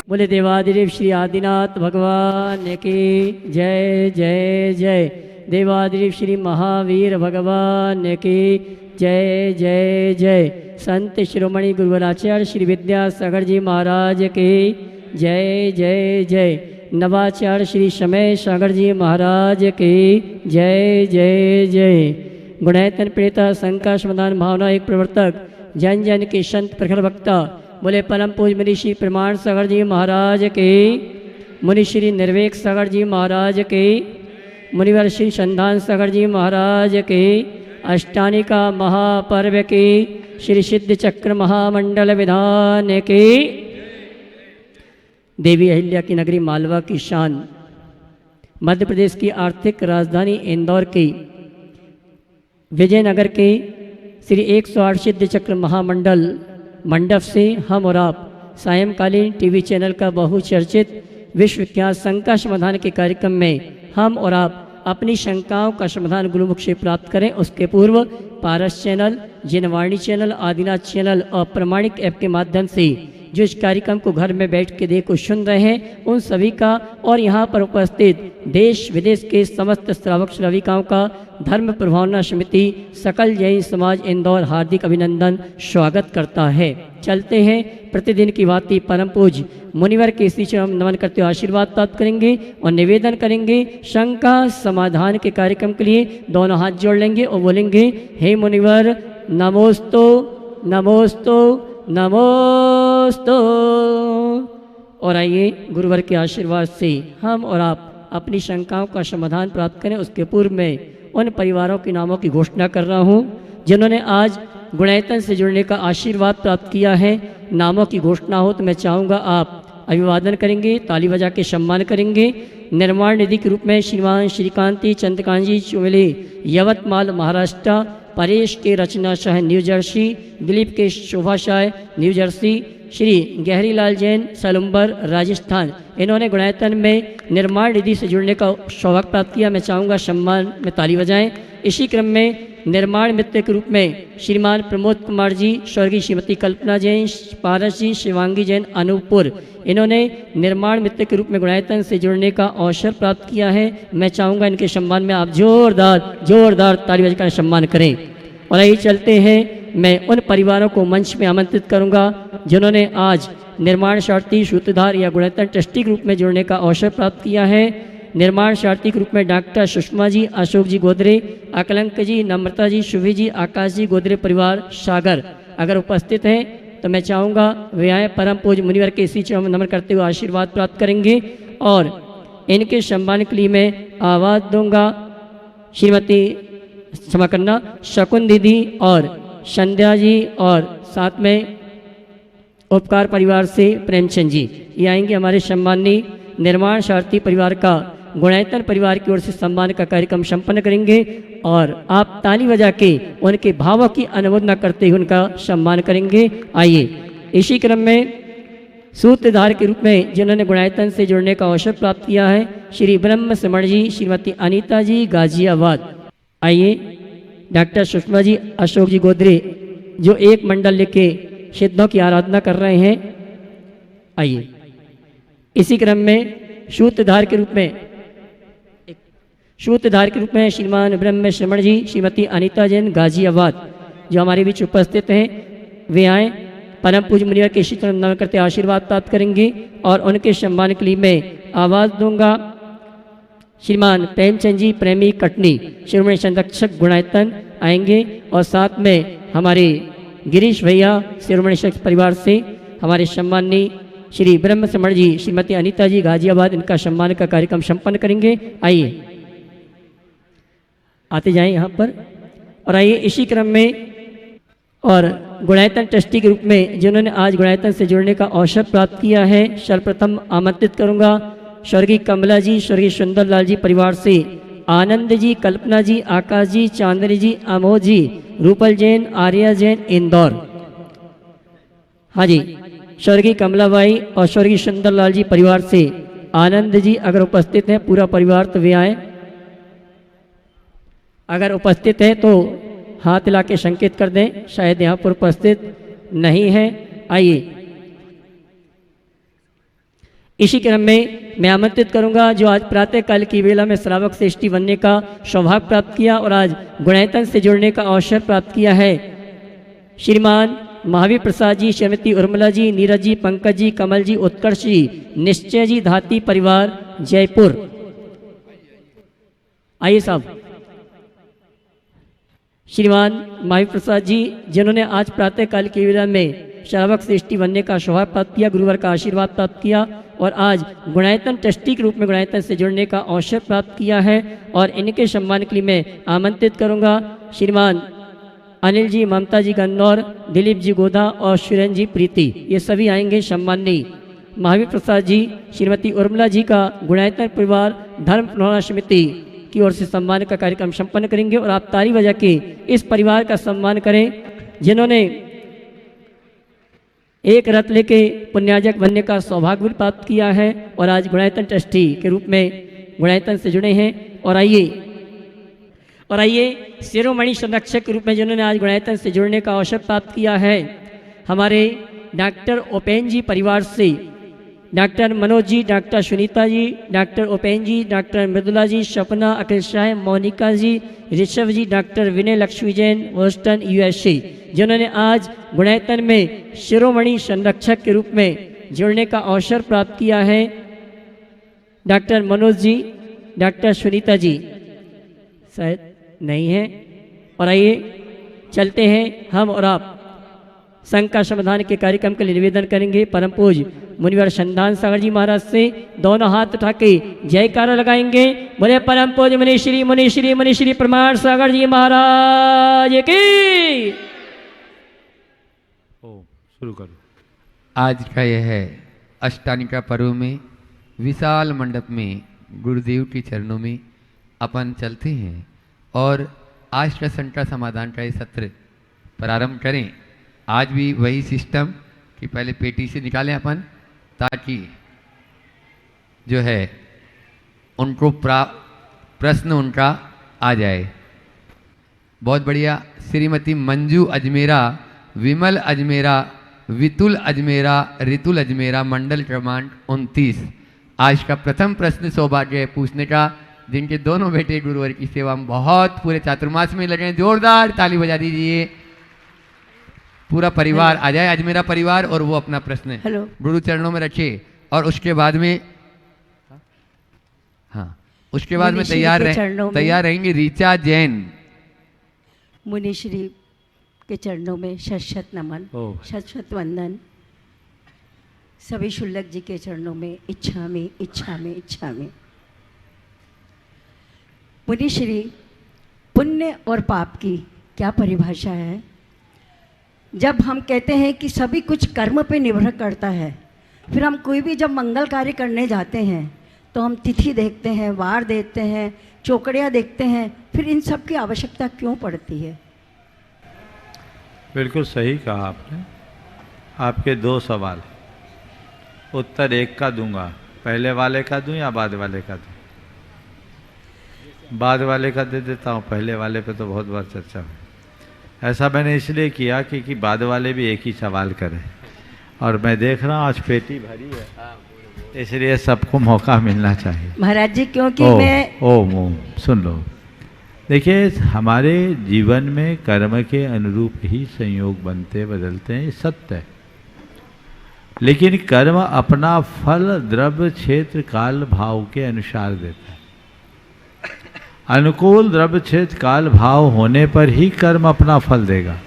बोले देवादिदेव श्री आदिनाथ भगवान की जय जय जय। देवादिदेव श्री महावीर भगवान की जय जय जय। संत शिरोमणि गुरुवराचार्य श्री विद्यासागर जी महाराज की जय जय जय। नवाचार्य श्री समय सागर जी महाराज की जय जय जय। गुणायतन प्रेता संका समाधान भावना एक प्रवर्तक जन जन के संत प्रखर वक्ता बोले परम पूज मुनि श्री प्रमाण सागर जी महाराज के, मुनि श्री निर्वेक सागर जी महाराज के, मुनिवर श्री संधान सागर जी महाराज के, अष्टानिका महापर्व के, श्री सिद्ध चक्र महामंडल विधान के, देवी अहिल्या की नगरी मालवा की शान, मध्य प्रदेश की आर्थिक राजधानी इंदौर की विजयनगर के श्री 108 सिद्ध चक्र महामंडल मंडप से हम और आप सायंकालीन टीवी चैनल का बहुचर्चित विश्वविख्यात शंका समाधान के कार्यक्रम में हम और आप अपनी शंकाओं का समाधान गुरुमुख से प्राप्त करें। उसके पूर्व पारस चैनल, जिनवाणी चैनल, आदिनाथ चैनल और प्रमाणिक ऐप के माध्यम से जो इस कार्यक्रम को घर में बैठ के देखो सुन रहे हैं उन सभी का और यहाँ पर उपस्थित देश विदेश के समस्त श्रावक श्राविकाओं का धर्म प्रभावना समिति सकल जैन समाज इंदौर हार्दिक अभिनंदन स्वागत करता है। चलते हैं प्रतिदिन की भांति परम पूज मुनिवर के इसी हम नमन करते हुए आशीर्वाद प्राप्त करेंगे और निवेदन करेंगे शंका समाधान के कार्यक्रम के लिए दोनों हाथ जोड़ लेंगे और बोलेंगे हे मुनिवर नमोस्तु नमोस्तु नमोस्तु। और आइए गुरुवर के आशीर्वाद से हम और आप अपनी शंकाओं का समाधान प्राप्त करें। उसके पूर्व में उन परिवारों के नामों की घोषणा कर रहा हूँ जिन्होंने आज गुणायतन से जुड़ने का आशीर्वाद प्राप्त किया है। नामों की घोषणा हो तो मैं चाहूँगा आप अभिवादन करेंगे, ताली बजा के सम्मान करेंगे। निर्माण निधि के रूप में श्रीमान श्रीकांति चंद्रकांत चुमेले यवतमाल महाराष्ट्र, परेश के रचना शाह न्यू जर्सी, दिलीप के शोभा शाह न्यू जर्सी, श्री गहरीलाल जैन सलुम्बर राजस्थान, इन्होंने गुणायतन में निर्माण निधि से जुड़ने का सौभाग्य प्राप्त किया। मैं चाहूँगा सम्मान में ताली बजाएं। इसी क्रम में निर्माण मित्र के रूप में श्रीमान प्रमोद कुमार जी, स्वर्गीय श्रीमती कल्पना जैन, पारस जी, शिवांगी जैन अनूपपुर, इन्होंने निर्माण मित्र के रूप में गुणायतन से जुड़ने का अवसर प्राप्त किया है। मैं चाहूँगा इनके सम्मान में आप जोरदार ताली बजाकर सम्मान करें। और आइए चलते हैं, मैं उन परिवारों को मंच में आमंत्रित करूंगा जिन्होंने आज निर्माण शार्थी सूत्रधार या गुणायतन ट्रस्टी के रूप में जुड़ने का अवसर प्राप्त किया है। निर्माण शार्थी के रूप में डॉक्टर सुषमा जी, अशोक जी गोदरे, अकलंक जी, नम्रता जी, शुभी जी, आकाश जी गोदरे परिवार सागर अगर उपस्थित हैं तो मैं चाहूँगा वे आए परम पूज मुनिवर के इसी चरण नमन करते हुए आशीर्वाद प्राप्त करेंगे। और इनके सम्मान के लिए मैं आवाज़ दूंगा श्रीमती क्षमा करना शकुन दीदी और संध्या जी और साथ में उपकार परिवार से प्रेमचंद जी, ये आएंगे हमारे सम्माननीय निर्माण शार्थी परिवार का गुणायतन परिवार की ओर से सम्मान का कार्यक्रम संपन्न करेंगे। और आप ताली बजा के उनके भावों की अनुमोदना करते हुए उनका सम्मान करेंगे। आइए इसी क्रम में सूत्रधार के रूप में जिन्होंने गुणायतन से जुड़ने का अवसर प्राप्त किया है श्री ब्रह्म समण जी, श्रीमती अनीता जी गाजियाबाद, आइए डॉक्टर सुषमा जी, अशोक जी गोदरे जो एक मंडल लेके सिद्धों की आराधना कर रहे हैं। आइए इसी क्रम में सूत्रधार के रूप में श्रीमान ब्रह्म श्रमण जी, श्रीमती अनीता जैन गाजियाबाद जो हमारे बीच उपस्थित हैं, वे आए परम पूज मुनिवर के शीतल नमन करते आशीर्वाद प्राप्त करेंगे। और उनके सम्मान के लिए मैं आवाज़ दूंगा श्रीमान प्रेमचंद जी प्रेमी कटनी, शिरोमणि संरक्षक गुणायतन आएंगे। और साथ में हमारे गिरीश भैया शिरोमणि संरक्षक परिवार से हमारे सम्माननीय श्री ब्रह्म समण जी, श्रीमती अनीता जी गाजियाबाद, इनका सम्मान का कार्यक्रम संपन्न करेंगे। आइए आते जाएं यहाँ पर। और आइए इसी क्रम में और गुणायतन ट्रस्टी के रूप में जिन्होंने आज गुणायतन से जुड़ने का अवसर प्राप्त किया है, सर्वप्रथम आमंत्रित करूँगा स्वर्गीय कमला जी, स्वर्गीय सुंदरलाल जी परिवार से आनंद जी, कल्पना जी, आकाश जी, चांदनी जी, अमोद जी, रूपल जैन, आर्या जैन इंदौर। हाँ जी, स्वर्गीय कमलाबाई और स्वर्गीय सुंदरलाल जी परिवार से आनंद जी अगर उपस्थित हैं, पूरा परिवार तो वे आए, अगर उपस्थित है तो हाथ हिला के संकेत कर दें, शायद यहाँ पर उपस्थित नहीं है। आइए इसी क्रम में मैं आमंत्रित करूंगा जो आज प्रातःकाल की वेला में श्रावक श्रेष्ठी बनने का सौभाग्य प्राप्त किया और आज गुणायतन से जुड़ने का अवसर प्राप्त किया है, श्रीमान महावीर प्रसाद जी, श्रीमती उर्मिला जी, नीरज जी, पंकज जी, कमल जी, उत्कर्ष जी, निश्चय जी, धाती परिवार जयपुर। आइए साहब। श्रीमान महावीर प्रसाद जी जिन्होंने आज प्रातःकाल की वेला में श्रावक श्रेष्ठी बनने का सौभाग्य प्राप्त किया, गुरुवर का आशीर्वाद प्राप्त किया और आज गुणायतन ट्रस्टी के रूप में गुणायतन से जुड़ने का अवसर प्राप्त किया है। और इनके सम्मान के लिए मैं आमंत्रित करूंगा श्रीमान अनिल जी, ममता जी गन्नौर, दिलीप जी गोधा और सुरेंद्र जी प्रीति, ये सभी आएंगे सम्माननीय महावीर प्रसाद जी, श्रीमती उर्मिला जी का गुणायतन परिवार धर्म पुनर्वास समिति की ओर से सम्मान का कार्यक्रम संपन्न करेंगे। और आप ताली बजा के इस परिवार का सम्मान करें जिन्होंने एक रथ लेके पुण्याजक बनने का सौभाग्य भी प्राप्त किया है और आज गुणायतन ट्रस्टी के रूप में गुणायतन से जुड़े हैं। और आइए शिरोमणि संरक्षक के रूप में जिन्होंने आज गुणायतन से जुड़ने का अवसर प्राप्त किया है, हमारे डॉक्टर उपेन जी परिवार से doctor Manoj ji, doctor Sunita ji, doctor Upen जी, डॉक्टर मृदुला जी, सपना, अखिल शाह, मोनिका जी, ऋषभ जी, डॉक्टर विनय लक्ष्मी जैन, बोस्टन USA, जिन्होंने आज गुणायतन में शिरोमणि संरक्षक के रूप में जुड़ने का अवसर प्राप्त किया है, डॉक्टर मनोज जी, डॉक्टर सुनीता जी शायद नहीं है। और आइए चलते हैं हम और आप संघ का समाधान के कार्यक्रम के लिए निवेदन करेंगे परम पूज्य मुनिवर संधान सागर जी महाराज से। दोनों हाथ उठा के जयकारा लगाएंगे, बोले परम पूज्य मुनिश्री प्रमाण सागर जी महाराज की। शुरू करो। आज का यह अष्टानिका पर्व में विशाल मंडप में गुरुदेव के चरणों में अपन चलते हैं और आज का संघ का समाधान का ये सत्र प्रारंभ करें। आज भी वही सिस्टम कि पहले पेटी से निकालें अपन, ताकि जो है उनको प्रश्न उनका आ जाए। बहुत बढ़िया। श्रीमती मंजू अजमेरा, विमल अजमेरा, वितुल अजमेरा, ऋतुल अजमेरा, मंडल क्रमांक 29। आज का प्रथम प्रश्न सौभाग्य है पूछने का, जिनके दोनों बेटे गुरुवर की सेवा में बहुत पूरे चातुर्मास में लगे। जोरदार ताली बजा दीजिए। पूरा परिवार आ जाए, अजमेरा परिवार, और वो अपना प्रश्न गुरु चरणों में रखे। और उसके बाद में उसके बाद में तैयार रहेंगे ऋचा जैन। मुनिश्री के चरणों में शत नमन, शत वंदन। सभी शुल्लक जी के चरणों में इच्छा में। मुनिश्री, पुण्य और पाप की क्या परिभाषा है? जब हम कहते हैं कि सभी कुछ कर्म पे निर्भर करता है, फिर हम कोई भी जब मंगल कार्य करने जाते हैं तो हम तिथि देखते हैं, वार देखते हैं, चौकड़ियाँ देखते हैं, फिर इन सब की आवश्यकता क्यों पड़ती है? बिल्कुल सही कहा आपने। आपके दो सवाल, उत्तर एक का दूंगा। पहले वाले का दूं या बाद वाले का दूं? बाद वाले का दे देता हूं, पहले वाले पे तो बहुत बार चर्चा हुई। ऐसा मैंने इसलिए किया कि बाद वाले भी एक ही सवाल करें, और मैं देख रहा हूँ आज पेटी भरी है, इसलिए सबको मौका मिलना चाहिए। महाराज जी, क्योंकि मैं ओम सुन लो। देखिए, हमारे जीवन में कर्म के अनुरूप ही संयोग बनते बदलते हैं, ये सत्य है। लेकिन कर्म अपना फल द्रव्य क्षेत्र काल भाव के अनुसार देता है। अनुकूल द्रव्य क्षेत्र काल भाव होने पर ही कर्म अपना फल देगा।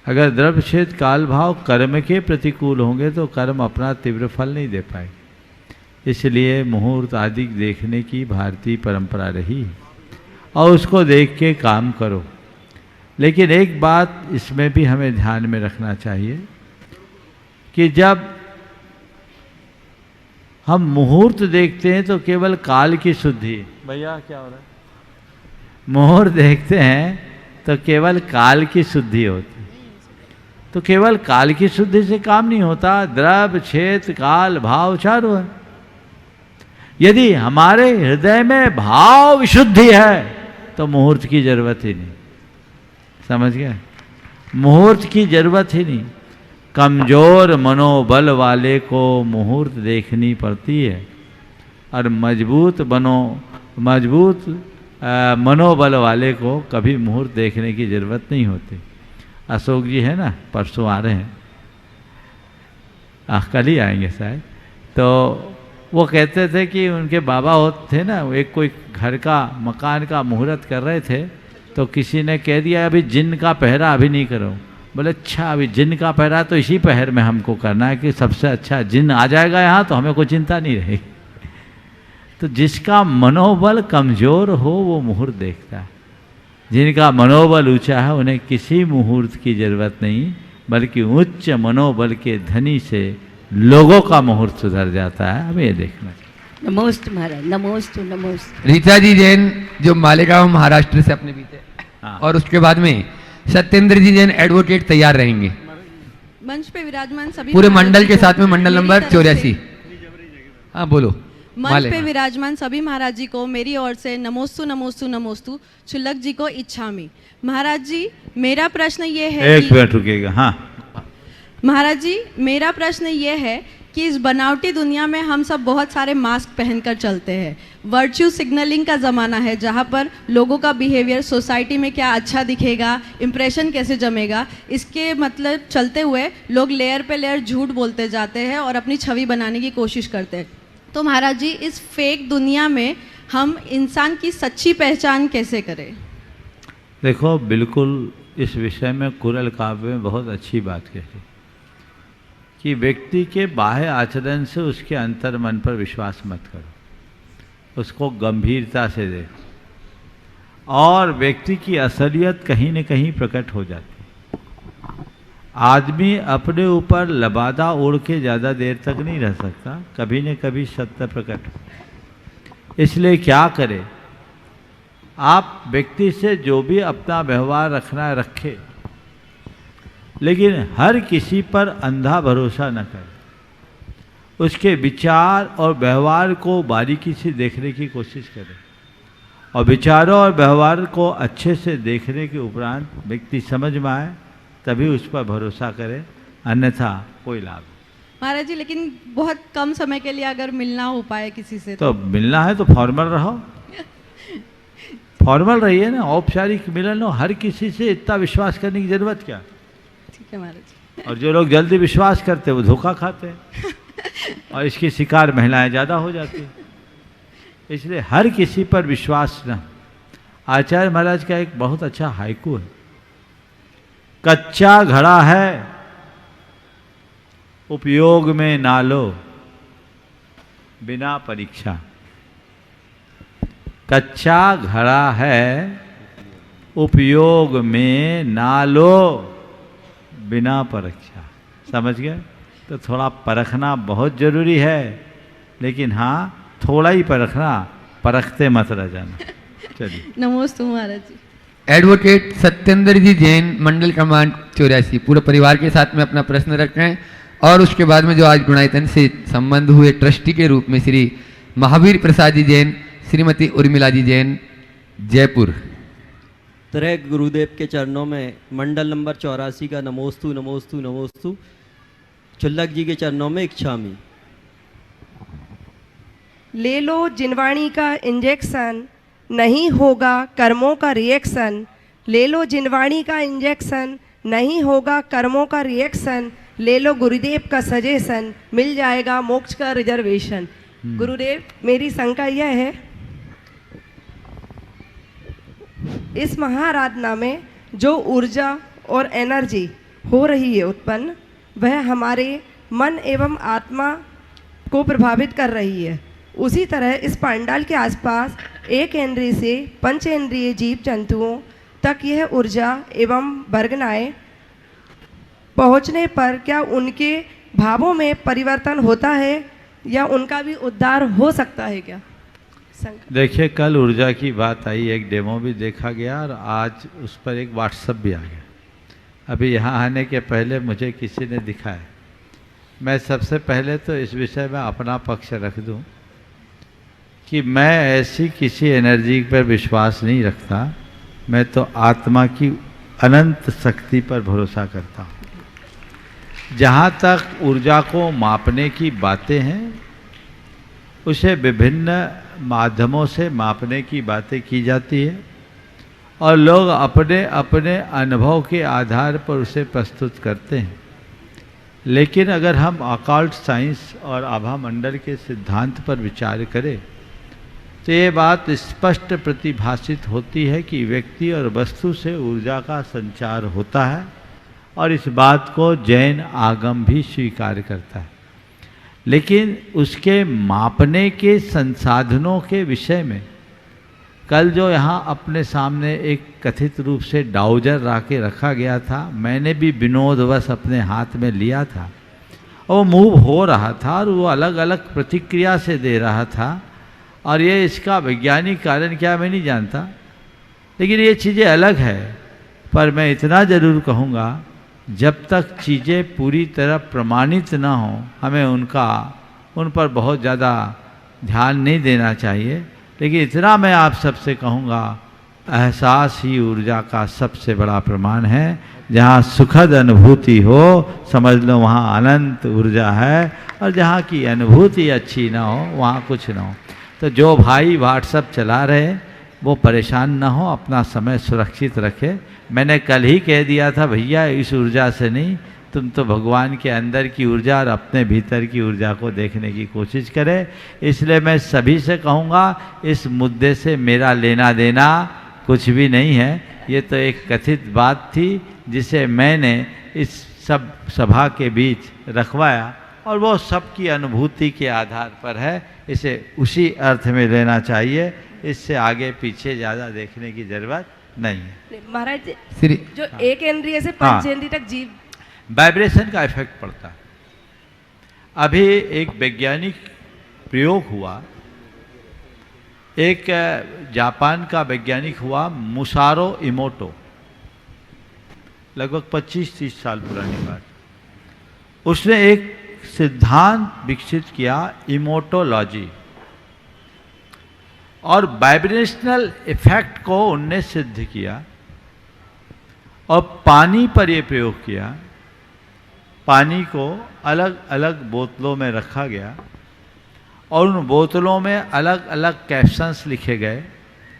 अगर द्रव्य क्षेत्र काल भाव कर्म के प्रतिकूल होंगे तो कर्म अपना तीव्र फल नहीं दे पाएगा। इसलिए मुहूर्त आदि देखने की भारतीय परंपरा रही और उसको देख के काम करो। लेकिन एक बात इसमें भी हमें ध्यान में रखना चाहिए कि जब हम मुहूर्त देखते हैं तो केवल काल की शुद्धि, भैया क्या हो रहा है, मुहूर्त देखते हैं तो केवल काल की शुद्धि होती है। तो केवल काल की शुद्धि से काम नहीं होता, द्रव्य क्षेत्र काल भाव चारों है। यदि हमारे हृदय में भाव विशुद्धि है तो मुहूर्त की जरूरत ही नहीं। समझ गए? मुहूर्त की जरूरत ही नहीं। कमज़ोर मनोबल वाले को मुहूर्त देखनी पड़ती है और मजबूत मनोबल वाले को कभी मुहूर्त देखने की ज़रूरत नहीं होती। अशोक जी है ना, परसों आ रहे हैं, कल ही आएंगे शायद। तो वो कहते थे कि उनके बाबा होते थे ना, एक कोई घर का मकान का मुहूर्त कर रहे थे, तो किसी ने कह दिया अभी जिन का पहरा अभी नहीं करो। बोले अच्छा, अभी जिन का पहरा तो इसी पहर में हमको करना है कि सबसे अच्छा जिन आ जाएगा यहाँ तो हमें कोई चिंता नहीं रहेगी। तो जिसका मनोबल कमज़ोर हो वो मुहूर्त देखता है, जिनका मनोबल ऊंचा है उन्हें किसी मुहूर्त की ज़रूरत नहीं, बल्कि उच्च मनोबल के धनी से लोगों का मुहूर्त सुधर जाता है। हमें ये देखना चाहिए। नमोस्तु महाराज, नमोस्तु नमोस्तु। रीता जी जैन जो मालेगांव महाराष्ट्र से अपने बीते, हाँ। और उसके बाद में सत्येंद्र जी जैन एडवोकेट तैयार रहेंगे मंच पे विराजमान सभी पूरे महाराज मंडल जी के को साथ में, मंडल मेरी नंबर तरफ से- 84। हाँ बोलो। मंच पे विराजमान सभी महाराज जी को मेरी ओर से नमोस्तु नमोस्तु नमोस्तु। चुल्लक जी को इच्छामि। महाराज जी मेरा प्रश्न ये है एक मिनट रुकिएगा। हाँ महाराज जी मेरा प्रश्न ये है कि इस बनावटी दुनिया में हम सब बहुत सारे मास्क पहनकर चलते हैं। वर्च्यू सिग्नलिंग का ज़माना है जहाँ पर लोगों का बिहेवियर सोसाइटी में क्या अच्छा दिखेगा, इम्प्रेशन कैसे जमेगा, इसके मतलब चलते हुए लोग लेयर पे लेयर झूठ बोलते जाते हैं और अपनी छवि बनाने की कोशिश करते हैं। तो महाराज जी इस फेक दुनिया में हम इंसान की सच्ची पहचान कैसे करें? देखो, बिल्कुल इस विषय में कुरल काव्य में बहुत अच्छी बात कही कि व्यक्ति के बाह्य आचरण से उसके अंतर मन पर विश्वास मत करो, उसको गंभीरता से देखो, और व्यक्ति की असलियत कहीं न कहीं प्रकट हो जाती है। आदमी अपने ऊपर लबादा ओढ़ के ज़्यादा देर तक नहीं रह सकता, कभी न कभी सत्य प्रकट हो। इसलिए क्या करें, आप व्यक्ति से जो भी अपना व्यवहार रखना है रखें, लेकिन हर किसी पर अंधा भरोसा न करें। उसके विचार और व्यवहार को बारीकी से देखने की कोशिश करें, और विचारों और व्यवहार को अच्छे से देखने के उपरांत व्यक्ति समझ में आए तभी उस पर भरोसा करें, अन्यथा कोई लाभ नहीं। महाराज जी लेकिन बहुत कम समय के लिए अगर मिलना हो पाए किसी से तो मिलना है तो फॉर्मल रहो, फॉर्मल रहिए ना, औपचारिक मिलन हो। हर किसी से इतना विश्वास करने की जरूरत क्या? ठीक है महाराज। और जो लोग जल्दी विश्वास करते हैं वो धोखा खाते हैं, और इसकी शिकार महिलाएं ज़्यादा हो जाती हैं। इसलिए हर किसी पर विश्वास न। आचार्य महाराज का एक बहुत अच्छा हाइकू है, कच्चा घड़ा है उपयोग में ना लो बिना परीक्षा। कच्चा घड़ा है उपयोग में ना लो बिना परीक्षा। समझ गए? तो थोड़ा परखना बहुत जरूरी है, लेकिन हाँ थोड़ा ही परखना, परखते मत रह जाना। चलिए। नमोस्तु महाराज जी। एडवोकेट सत्येंद्र जी जैन मंडल क्रमांक 84 पूरे परिवार के साथ में अपना प्रश्न रख रहे हैं, और उसके बाद में जो आज गुणायतन से संबंध हुए ट्रस्टी के रूप में श्री महावीर प्रसाद जी जैन, श्रीमती उर्मिला जी जैन, जयपुर। तरह गुरुदेव के चरणों में मंडल नंबर 84 का नमोस्तु नमोस्तु नमोस्तु। चुल्लक जी के चरणों में इच्छामि। ले लो जिनवाणी का इंजेक्शन, नहीं होगा कर्मों का रिएक्शन। ले लो जिनवाणी का इंजेक्शन, नहीं होगा कर्मों का रिएक्शन। ले लो गुरुदेव का सजेशन, मिल जाएगा मोक्ष का रिजर्वेशन। गुरुदेव मेरी शंका यह है, इस महाआराधना में जो ऊर्जा और एनर्जी हो रही है उत्पन्न, वह हमारे मन एवं आत्मा को प्रभावित कर रही है। उसी तरह इस पंडाल के आसपास एक इंद्रिय से पंचेंद्रिय जीव जंतुओं तक यह ऊर्जा एवं वर्गनाएं पहुंचने पर क्या उनके भावों में परिवर्तन होता है या उनका भी उद्धार हो सकता है क्या? देखिए, कल ऊर्जा की बात आई, एक डेमो भी देखा गया और आज उस पर एक व्हाट्सएप भी आ गया। अभी यहाँ आने के पहले मुझे किसी ने दिखाया। मैं सबसे पहले तो इस विषय में अपना पक्ष रख दूं कि मैं ऐसी किसी एनर्जी पर विश्वास नहीं रखता, मैं तो आत्मा की अनंत शक्ति पर भरोसा करता हूँ। जहाँ तक ऊर्जा को मापने की बातें हैं, उसे विभिन्न माध्यमों से मापने की बातें की जाती है और लोग अपने अपने अनुभव के आधार पर उसे प्रस्तुत करते हैं। लेकिन अगर हम ऑकल्ट साइंस और आभा मंडल के सिद्धांत पर विचार करें तो ये बात स्पष्ट प्रतिभाषित होती है कि व्यक्ति और वस्तु से ऊर्जा का संचार होता है और इस बात को जैन आगम भी स्वीकार करता है। लेकिन उसके मापने के संसाधनों के विषय में कल जो यहाँ अपने सामने एक कथित रूप से डाउजर राके रखा गया था, मैंने भी विनोदवश अपने हाथ में लिया था और वो मूव हो रहा था और वो अलग अलग प्रतिक्रिया से दे रहा था और ये इसका वैज्ञानिक कारण क्या मैं नहीं जानता, लेकिन ये चीज़ें अलग है। पर मैं इतना ज़रूर कहूँगा, जब तक चीज़ें पूरी तरह प्रमाणित ना हो हमें उन पर बहुत ज़्यादा ध्यान नहीं देना चाहिए। लेकिन इतना मैं आप सबसे कहूँगा, एहसास ही ऊर्जा का सबसे बड़ा प्रमाण है। जहाँ सुखद अनुभूति हो समझ लो वहाँ अनंत ऊर्जा है, और जहाँ की अनुभूति अच्छी ना हो वहाँ कुछ ना हो। तो जो भाई व्हाट्सएप चला रहे वो परेशान ना हो, अपना समय सुरक्षित रखे। मैंने कल ही कह दिया था भैया इस ऊर्जा से नहीं, तुम तो भगवान के अंदर की ऊर्जा और अपने भीतर की ऊर्जा को देखने की कोशिश करें। इसलिए मैं सभी से कहूँगा, इस मुद्दे से मेरा लेना देना कुछ भी नहीं है। ये तो एक कथित बात थी जिसे मैंने इस सब सभा के बीच रखवाया और वो सबकी अनुभूति के आधार पर है। इसे उसी अर्थ में लेना चाहिए, इससे आगे पीछे ज़्यादा देखने की जरूरत नहीं है। महाराज श्री जो एक इंद्रिय से पंचेंद्रिय तक जीव वाइब्रेशन का इफेक्ट पड़ता है। अभी एक वैज्ञानिक प्रयोग हुआ, एक जापान का वैज्ञानिक हुआ मुसारो इमोटो, लगभग 25-30 साल पुरानी बात। उसने एक सिद्धांत विकसित किया इमोटोलॉजी, और वाइब्रेशनल इफेक्ट को उनने सिद्ध किया और पानी पर यह प्रयोग किया। पानी को अलग अलग बोतलों में रखा गया और उन बोतलों में अलग अलग कैप्शंस लिखे गए,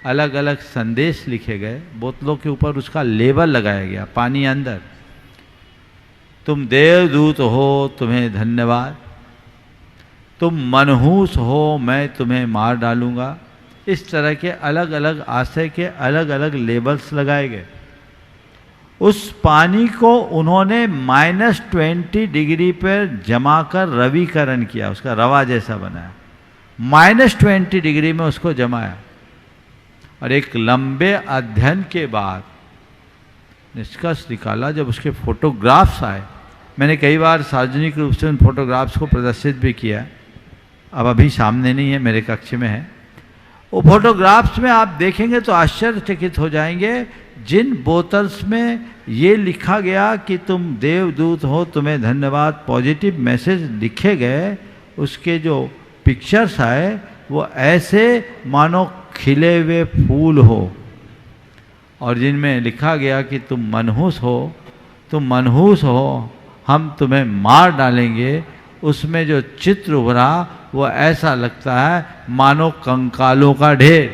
अलग अलग संदेश लिखे गए। बोतलों के ऊपर उसका लेबल लगाया गया, पानी अंदर, तुम देवदूत हो तुम्हें धन्यवाद, तुम मनहूस हो मैं तुम्हें मार डालूंगा। इस तरह के अलग अलग आशय के अलग अलग लेबल्स लगाए गए। उस पानी को उन्होंने -20 डिग्री पर जमा कर रवीकरण किया, उसका रवा जैसा बनाया, -20 डिग्री में उसको जमाया और एक लंबे अध्ययन के बाद निष्कर्ष निकाला। जब उसके फोटोग्राफ्स आए, मैंने कई बार सार्वजनिक रूप से उन फोटोग्राफ्स को प्रदर्शित भी किया, अब अभी सामने नहीं है, मेरे कक्ष में है। वो फोटोग्राफ्स में आप देखेंगे तो आश्चर्यचकित हो जाएंगे। जिन बोतल्स में ये लिखा गया कि तुम देवदूत हो तुम्हें धन्यवाद, पॉजिटिव मैसेज लिखे गए, उसके जो पिक्चर्स आए वो ऐसे मानो खिले हुए फूल हो। और जिनमें लिखा गया कि तुम मनहूस हो हम तुम्हें मार डालेंगे, उसमें जो चित्र उभरा वो ऐसा लगता है मानो कंकालों का ढेर।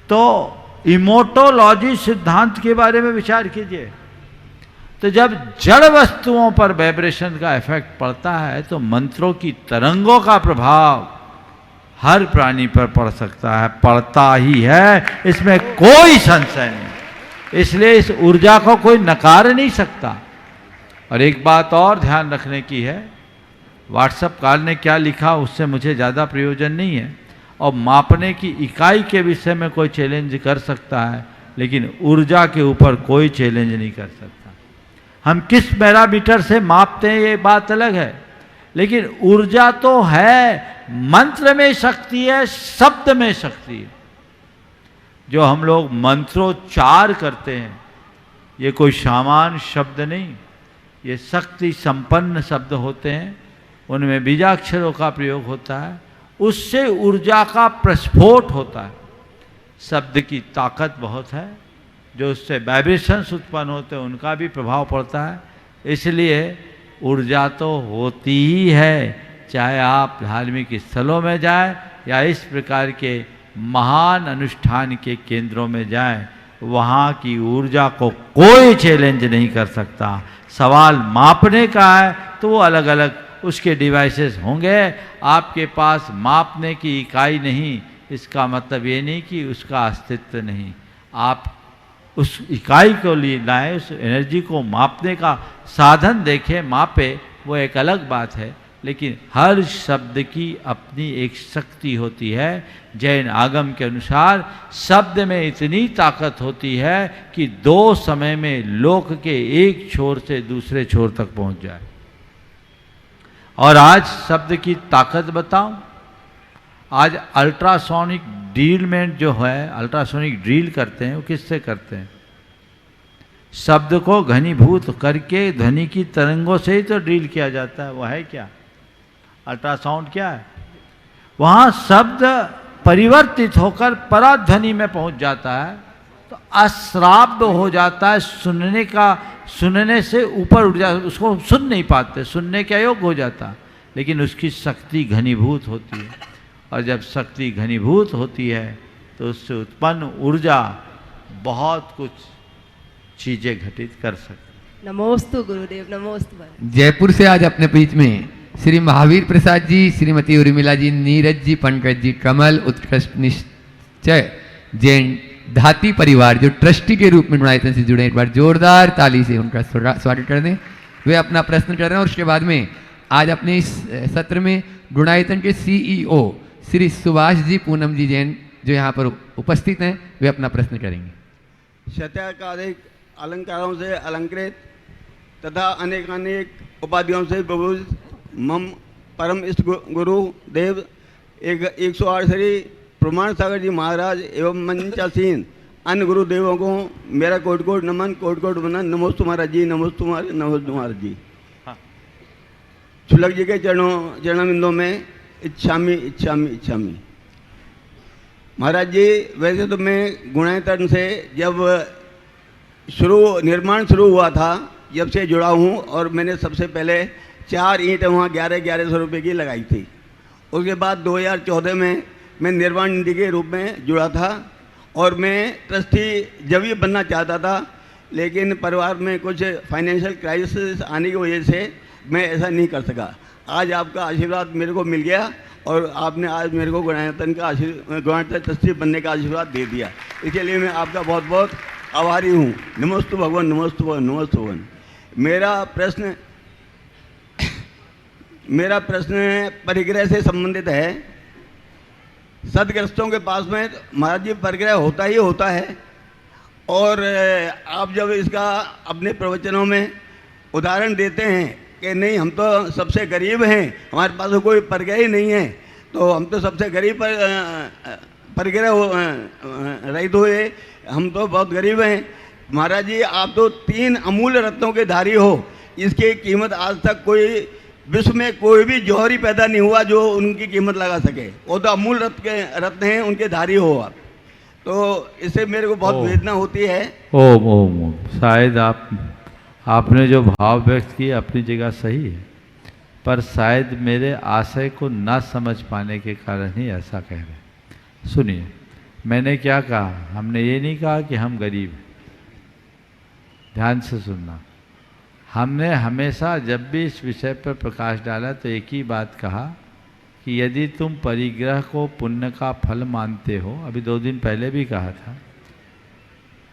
तो इमोटोलॉजी सिद्धांत के बारे में विचार कीजिए। तो जब जड़ वस्तुओं पर वाइब्रेशन का इफेक्ट पड़ता है तो मंत्रों की तरंगों का प्रभाव हर प्राणी पर पड़ सकता है, पड़ता ही है, इसमें कोई संशय नहीं। इसलिए इस ऊर्जा को कोई नकार नहीं सकता। और एक बात और ध्यान रखने की है, व्हाट्सएप काल ने क्या लिखा उससे मुझे ज़्यादा प्रयोजन नहीं है, और मापने की इकाई के विषय में कोई चैलेंज कर सकता है, लेकिन ऊर्जा के ऊपर कोई चैलेंज नहीं कर सकता। हम किस पैरामीटर से मापते हैं ये बात अलग है, लेकिन ऊर्जा तो है, मंत्र में शक्ति है, शब्द में शक्ति है। जो हम लोग मंत्रोच्चार करते हैं ये कोई सामान्य शब्द नहीं, ये शक्ति संपन्न शब्द होते हैं, उनमें बीजाक्षरों का प्रयोग होता है, उससे ऊर्जा का प्रस्फोट होता है। शब्द की ताकत बहुत है, जो उससे वाइब्रेशंस उत्पन्न होते हैं उनका भी प्रभाव पड़ता है। इसलिए ऊर्जा तो होती ही है, चाहे आप धार्मिक स्थलों में जाएं या इस प्रकार के महान अनुष्ठान के केंद्रों में जाएं, वहाँ की ऊर्जा को कोई चैलेंज नहीं कर सकता। सवाल मापने का है तो वो अलग अलग उसके डिवाइसेस होंगे। आपके पास मापने की इकाई नहीं, इसका मतलब ये नहीं कि उसका अस्तित्व नहीं। आप उस इकाई को लिए लाएं, उस एनर्जी को मापने का साधन देखें, मापे, वो एक अलग बात है। लेकिन हर शब्द की अपनी एक शक्ति होती है। जैन आगम के अनुसार शब्द में इतनी ताकत होती है कि 2 समय में लोक के एक छोर से दूसरे छोर तक पहुंच जाए। और आज शब्द की ताकत बताऊं, आज अल्ट्रासोनिक ड्रिल में जो है, अल्ट्रासोनिक ड्रिल करते हैं, वो किससे करते हैं? शब्द को घनीभूत करके ध्वनि की तरंगों से ही तो ड्रिल किया जाता है। वह है क्या? अल्ट्रासाउंड क्या है? वहाँ शब्द परिवर्तित होकर पराध्वनि में पहुंच जाता है, तो अश्राव्य हो जाता है। सुनने से ऊपर उठ जाता है, उसको सुन नहीं पाते, सुनने के अयोग्य हो जाता। लेकिन उसकी शक्ति घनीभूत होती है, और जब शक्ति घनीभूत होती है तो उससे उत्पन्न ऊर्जा बहुत कुछ चीजें घटित कर सकती। नमोस्तु गुरुदेव, नमोस्तु। जयपुर से आज अपने बीच में श्री महावीर प्रसाद जी, श्रीमती उर्मिला जी, नीरज जी, पंकज जी, कमल, उत्कृष्ट निश्चय जैन धाती परिवार जो ट्रस्टी के रूप में गुणायतन से जुड़े, एक बार जोरदार ताली से उनका स्वागत कर दें। वे अपना प्रश्न कर रहे हैं और उसके बाद में आज अपने इस सत्र में गुणायतन के CEO श्री सुभाष जी पूनम जी जैन जो यहाँ पर उपस्थित हैं, वे अपना प्रश्न करेंगे। शतकाधिक अलंकारों से अलंकृत तथा अनेकानेक उपाधियों से विभूषित मम परम इष्ट गुरु देव 108 श्री प्रमाण सागर जी महाराज एवं मंचासीन अन्य गुरुदेवों को मेरा कोट कोट नमन, कोट कोट वंदन। नमोस्तु महाराज जी, नमोस्तु महाराज जी। छुलक जी के चरणों में इच्छामी। महाराज जी, वैसे तो मैं गुणायतन से जब निर्माण शुरू हुआ था, जब से जुड़ा हूँ, और मैंने सबसे पहले 4 ईंटें वहाँ 1100 रुपये की लगाई थी। उसके बाद 2014 में मैं निर्माण निधि के रूप में जुड़ा था, और मैं ट्रस्टी जब ही बनना चाहता था, लेकिन परिवार में कुछ फाइनेंशियल क्राइसिस आने की वजह से मैं ऐसा नहीं कर सका। आज आपका आशीर्वाद मेरे को मिल गया, और आपने आज मेरे को गुणायतन ट्रस्टी बनने का आशीर्वाद दे दिया। इसके लिए मैं आपका बहुत बहुत आभारी हूँ। नमोस्तु भगवान, नमोस्तु भगवान, नमोस्तु भगवान। मेरा प्रश्न परिग्रह से संबंधित है। सदग्रस्तों के पास में महाराज जी परिग्रह होता ही होता है, और आप जब इसका अपने प्रवचनों में उदाहरण देते हैं कि नहीं, हम तो सबसे गरीब हैं, हमारे पास तो कोई परिग्रह ही नहीं है, तो हम तो सबसे गरीब परिग्रह रहित हुए, हम तो बहुत गरीब हैं। महाराज जी, आप तो 3 अमूल्य रत्नों के धारी हो। इसकी कीमत आज तक कोई विश्व में कोई भी जौहरी पैदा नहीं हुआ जो उनकी कीमत लगा सके। वो तो अमूल्य रत्न हैं, उनके धारी हो आप। तो इससे मेरे को बहुत वेदना होती है। ओम शायद आपने जो भाव व्यक्त किया अपनी जगह सही है, पर शायद मेरे आशय को ना समझ पाने के कारण ही ऐसा कह रहे हैं। सुनिए, मैंने क्या कहा? हमने ये नहीं कहा कि हम गरीब हैं। ध्यान से सुनना। हमने हमेशा जब भी इस विषय पर प्रकाश डाला तो एक ही बात कहा कि यदि तुम परिग्रह को पुण्य का फल मानते हो, अभी 2 दिन पहले भी कहा था,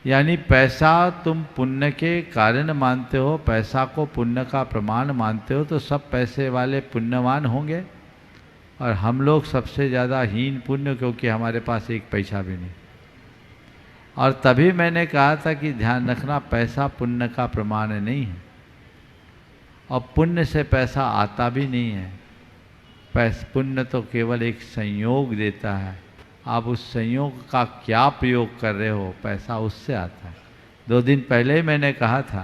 यानी पैसा तुम पुण्य के कारण मानते हो, पैसा को पुण्य का प्रमाण मानते हो, तो सब पैसे वाले पुण्यवान होंगे, और हम लोग सबसे ज़्यादा हीन पुण्य, क्योंकि हमारे पास 1 पैसा भी नहीं। और तभी मैंने कहा था कि ध्यान रखना, पैसा पुण्य का प्रमाण नहीं है, और पुण्य से पैसा आता भी नहीं है। पुण्य तो केवल एक संयोग देता है। आप उस संयोग का क्या प्रयोग कर रहे हो, पैसा उससे आता है। 2 दिन पहले ही मैंने कहा था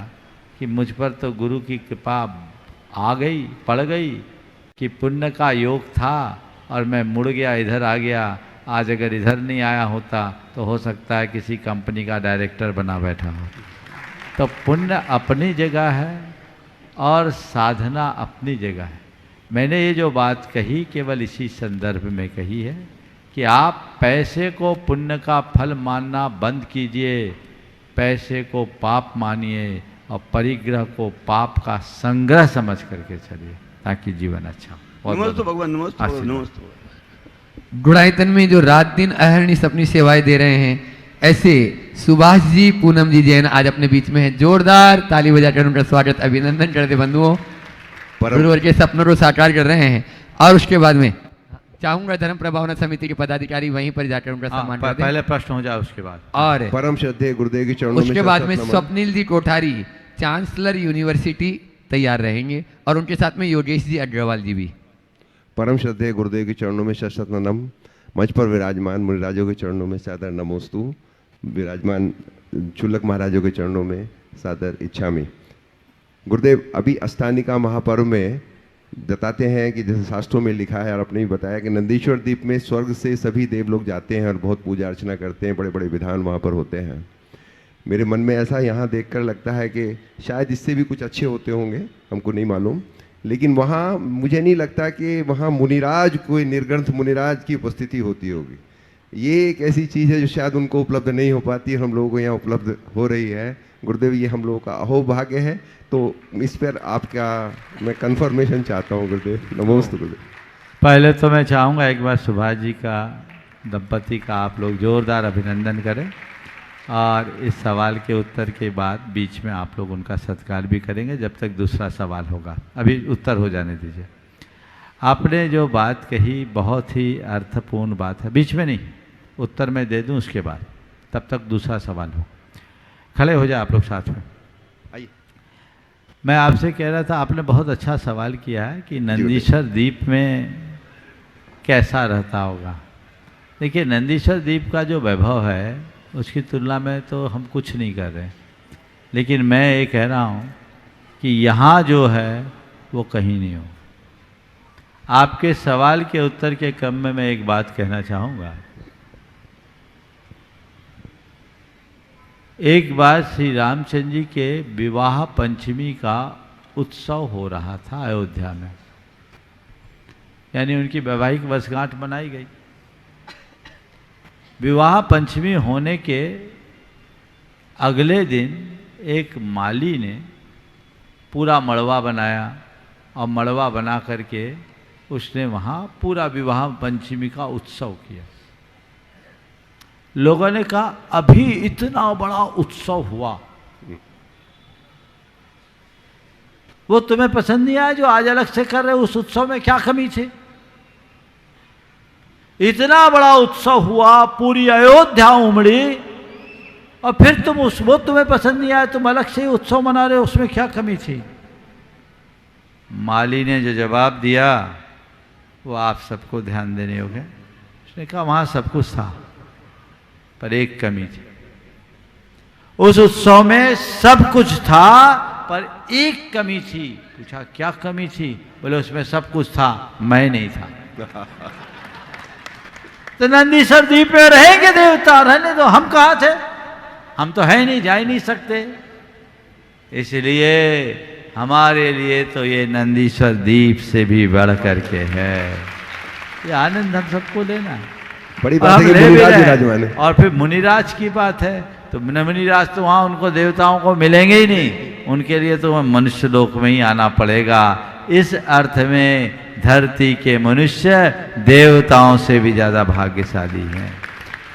कि मुझ पर तो गुरु की कृपा आ गई, पड़ गई, कि पुण्य का योग था और मैं मुड़ गया, इधर आ गया। आज अगर इधर नहीं आया होता तो हो सकता है किसी कंपनी का डायरेक्टर बना बैठा हो। तो पुण्य अपनी जगह है, और साधना अपनी जगह है। मैंने ये जो बात कही केवल इसी संदर्भ में कही है कि आप पैसे को पुण्य का फल मानना बंद कीजिए, पैसे को पाप मानिए और परिग्रह को पाप का संग्रह समझ करके चलिए ताकि जीवन अच्छा हो। नमस्ते भगवान, नमस्ते नमस्ते। गुणायतन में जो रात दिन अहर्निश अपनी सेवाएं दे रहे हैं, ऐसे सुभाष जी, पूनम जी जैन आज अपने बीच में हैं। जोरदार ताली बजाकर उनका स्वागत अभिनंदन करते बंधुओं। गुरुवर के सपनों को साकार कर रहे हैं। और उसके बाद में चाहूंगा धर्म प्रभावना समिति के पदाधिकारी वहीं पर जाकर उनका सम्मान करते हैं। पहले प्रश्न हो जाए उसके बाद। और परम श्रद्धेय गुरुदेव के चरणों में उसके बाद में स्वप्निल जी कोठारी चांसलर यूनिवर्सिटी तैयार रहेंगे और उनके साथ में योगेश जी अग्रवाल जी भी। परम श्रद्धेय गुरुदेव के चरणों में शत नमन। मंच पर विराजमान मुनिराजों के चरणों में सादर नमोस्तु। विराजमान चुल्लक महाराजों के चरणों में सादर इच्छामि। गुरुदेव, अभी अष्टानिका महापर्व में बताते हैं कि जैसे शास्त्रों में लिखा है और आपने भी बताया कि नंदीश्वर द्वीप में स्वर्ग से सभी देव लोग जाते हैं और बहुत पूजा अर्चना करते हैं, बड़े बड़े विधान वहाँ पर होते हैं। मेरे मन में ऐसा यहाँ देखकर लगता है कि शायद इससे भी कुछ अच्छे होते होंगे, हमको नहीं मालूम, लेकिन वहाँ मुझे नहीं लगता कि वहाँ मुनिराज, कोई निर्ग्रंथ मुनिराज की उपस्थिति होती होगी। ये एक ऐसी चीज़ है जो शायद उनको उपलब्ध नहीं हो पाती है, हम लोगों को यहाँ उपलब्ध हो रही है। गुरुदेव, ये हम लोगों का अहोभाग्य है, तो इस पर आपका मैं कंफर्मेशन चाहता हूँ गुरुदेव। नमोस्तु गुरुदेव। पहले तो मैं चाहूँगा एक बार सुभाष जी का, दंपति का आप लोग जोरदार अभिनंदन करें और इस सवाल के उत्तर के बाद बीच में आप लोग उनका सत्कार भी करेंगे जब तक दूसरा सवाल होगा। अभी उत्तर हो जाने दीजिए। आपने जो बात कही बहुत ही अर्थपूर्ण बात है। बीच में नहीं, उत्तर मैं दे दूं उसके बाद, तब तक दूसरा सवाल हो। खड़े हो जाए आप लोग साथ में। आइए। मैं आपसे कह रहा था, आपने बहुत अच्छा सवाल किया है कि नंदीश्वर द्वीप में कैसा रहता होगा। देखिए, नंदीश्वर द्वीप का जो वैभव है उसकी तुलना में तो हम कुछ नहीं कर रहे, लेकिन मैं ये कह रहा हूँ कि यहाँ जो है वो कहीं नहीं हो। आपके सवाल के उत्तर के क्रम में मैं एक बात कहना चाहूँगा। एक बार श्री रामचंद्र जी के विवाह पंचमी का उत्सव हो रहा था अयोध्या में, यानी उनकी वैवाहिक वर्षगांठ मनाई गई। विवाह पंचमी होने के अगले दिन एक माली ने पूरा मड़वा बनाया और मड़वा बना करके उसने वहाँ पूरा विवाह पंचमी का उत्सव किया। लोगों ने कहा, अभी इतना बड़ा उत्सव हुआ, वो तुम्हें पसंद नहीं आया जो आज अलग से कर रहे हो? उस उत्सव में क्या कमी थी? इतना बड़ा उत्सव हुआ, पूरी अयोध्या उमड़ी, और फिर तुम वो तुम्हें पसंद नहीं आया, तुम अलग से ही उत्सव मना रहे हो, उसमें क्या कमी थी? माली ने जो जवाब दिया वो आप सबको ध्यान देने योग्य है। उसने कहा, वहां सब कुछ था पर एक कमी थी। उस उत्सव में सब कुछ था पर एक कमी थी। पूछा, क्या कमी थी? बोले, उसमें सब कुछ था, मैं नहीं था। तो नंदीश्वर द्वीप में रहेंगे देवता, रहने दो, हम कहाँ थे? हम तो है नहीं, जा ही नहीं सकते। इसलिए हमारे लिए तो ये नंदीश्वर द्वीप से भी बढ़ करके है। ये आनंद हम सबको लेना है। बड़ी बात है कि मुनिराज विराजमान है। और फिर मुनिराज की बात है तो मुनिराज तो वहाँ उनको देवताओं को मिलेंगे ही नहीं, उनके लिए तो मनुष्य लोक में ही आना पड़ेगा। इस अर्थ में धरती के मनुष्य देवताओं से भी ज़्यादा भाग्यशाली हैं।